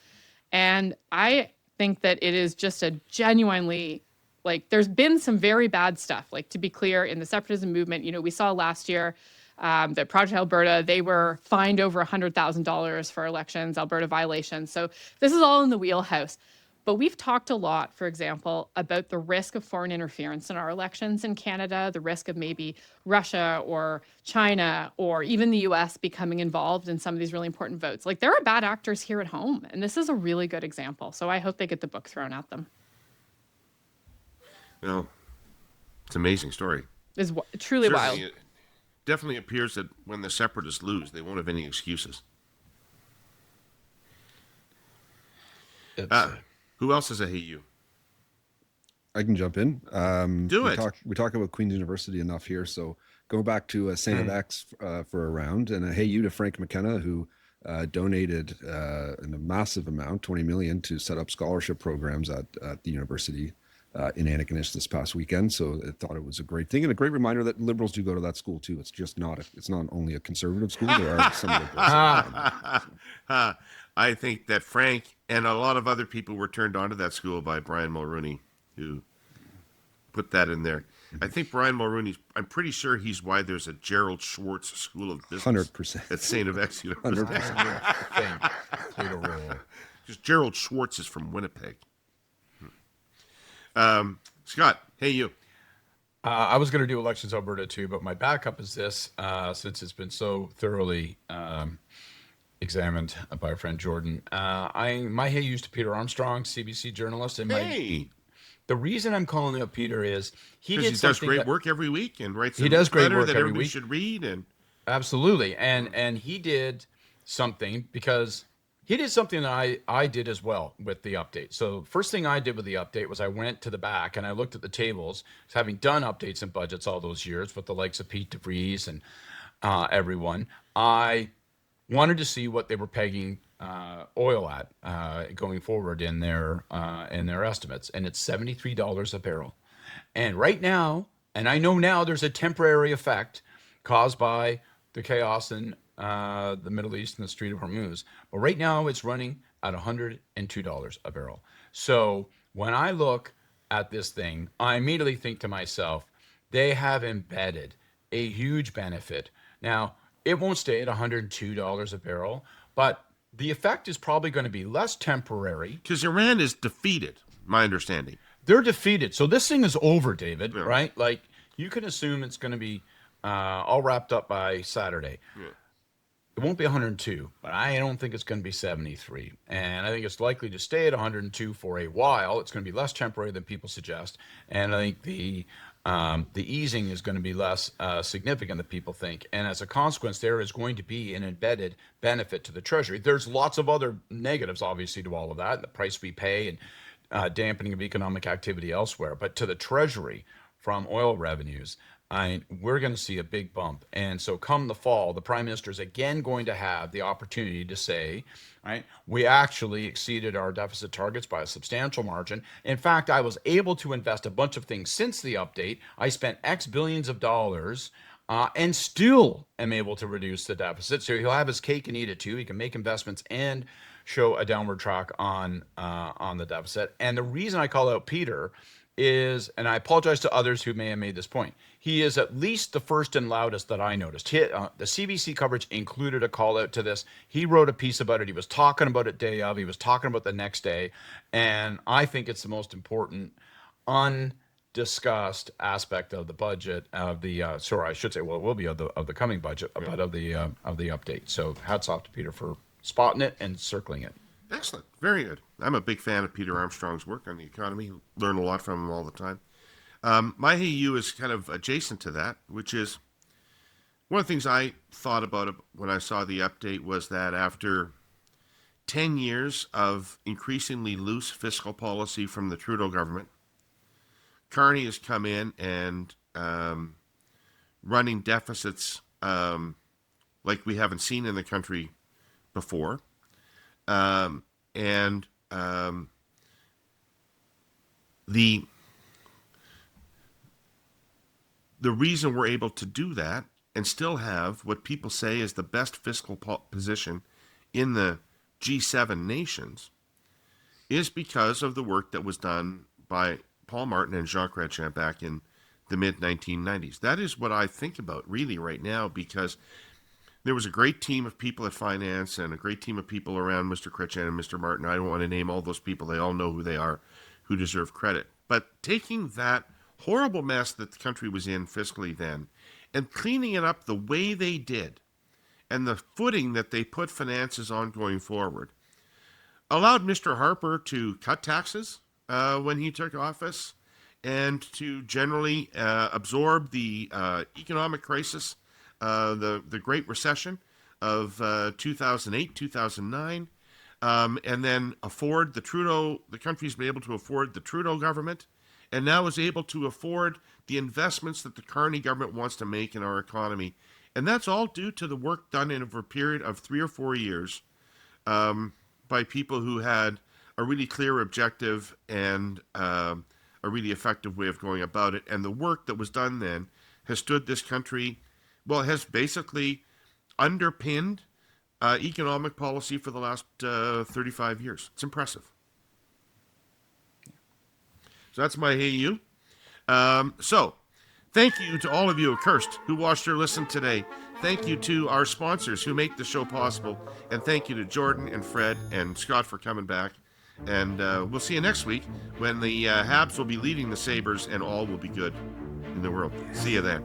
And I think that it is just a genuinely, like, there's been some very bad stuff. Like, to be clear, in the separatism movement, we saw last year that Project Alberta, they were fined over $100,000 for Elections Alberta violations. So this is all in the wheelhouse. But we've talked a lot, for example, about the risk of foreign interference in our elections in Canada, the risk of maybe Russia or China or even the US becoming involved in some of these really important votes. Like, there are bad actors here at home, and this is a really good example. So I hope they get the book thrown at them. Well, it's an amazing story. It's truly Certainly, wild. it definitely appears that when the separatists lose, they won't have any excuses. Who else has a Hey You? I can jump in. Do we it. We talk about Queen's University enough here, so go back to St. X for a round, and a Hey You to Frank McKenna, who donated a massive amount, 20 million, to set up scholarship programs at the university in Antigonish this past weekend. So I thought it was a great thing, and a great reminder that Liberals do go to that school too. It's just not it's not only a conservative school. There are some Liberals. I think that Frank and a lot of other people were turned on to that school by Brian Mulrooney, who put that in there. I think Brian Mulrooney, I'm pretty sure he's why there's a Gerald Schwartz School of Business 100%. at St. FX University. 100%. Played a role. Because Gerald Schwartz is from Winnipeg. Scott, Hey You. I was going to do Elections Alberta too, but my backup is this, since it's been so thoroughly examined by our friend Jordan. My Hey You's to Peter Armstrong, CBC journalist. And the reason I'm calling out Peter is he does great work every week and writes he does great work that every everybody week. should read. And absolutely, and he did something because he did something that I did as well with the update. So first thing I did with the update was I went to the back and I looked at the tables, having done updates and budgets all those years with the likes of Pete DeVries and everyone. I wanted to see what they were pegging oil at going forward in their estimates, and it's $73 a barrel. And right now, and I know now there's a temporary effect caused by the chaos in the Middle East and the Strait of Hormuz. But right now it's running at $102 a barrel. So when I look at this thing, I immediately think to myself, they have embedded a huge benefit. Now, it won't stay at $102 a barrel, but the effect is probably going to be less temporary. Because Iran is defeated, my understanding. They're defeated. So this thing is over, David, Yeah. right? Like, you can assume it's going to be all wrapped up by Saturday. Yeah. It won't be 102, but I don't think it's going to be 73. And I think it's likely to stay at 102 for a while. It's going to be less temporary than people suggest. And I think the easing is going to be less significant than people think. And as a consequence, there is going to be an embedded benefit to the Treasury. There's lots of other negatives, obviously, to all of that, the price we pay and dampening of economic activity elsewhere. But to the Treasury from oil revenues, we're going to see a big bump. And so come the fall, the Prime Minister is again going to have the opportunity to say, right, we actually exceeded our deficit targets by a substantial margin. In fact, I was able to invest a bunch of things since the update. I spent X billions of dollars and still am able to reduce the deficit. So he'll have his cake and eat it too. He can make investments and show a downward track on the deficit. And the reason I call out Peter is, and I apologize to others who may have made this point, he is at least the first and loudest that I noticed. The CBC coverage included a call out to this. He wrote a piece about it. He was talking about it day of. He was talking about the next day. And I think it's the most important undiscussed aspect of the budget of the, sorry, I should say, well, it will be of the coming budget, but of the update. So hats off to Peter for spotting it and circling it. Excellent. Very good. I'm a big fan of Peter Armstrong's work on the economy. Learn a lot from him all the time. My Hey You is kind of adjacent to that, which is one of the things I thought about when I saw the update was that after 10 years of increasingly loose fiscal policy from the Trudeau government, Carney has come in and running deficits like we haven't seen in the country before. The reason we're able to do that and still have what people say is the best fiscal position in the G7 nations is because of the work that was done by Paul Martin and Jacques Chrétien back in the mid-1990s. That is what I think about really right now, because there was a great team of people at finance and a great team of people around Mr. Chrétien and Mr. Martin. I don't want to name all those people. They all know who they are, who deserve credit. But taking that horrible mess that the country was in fiscally then and cleaning it up the way they did and the footing that they put finances on going forward allowed Mr. Harper to cut taxes when he took office and to generally absorb the economic crisis, the Great Recession of 2008, 2009, and then afford the country's been able to afford the Trudeau government, and now is able to afford the investments that the Carney government wants to make in our economy. And that's all due to the work done over a period of 3 or 4 years by people who had a really clear objective and a really effective way of going about it. And the work that was done then has stood this country, well, it has basically underpinned economic policy for the last 35 years. It's impressive. So that's my Hey You. So thank you to all of you, accursed, who watched or listened today. Thank you to our sponsors who make the show possible. And thank you to Jordan and Fred and Scott for coming back. And we'll see you next week when the Habs will be leading the Sabres and all will be good in the world. See you then.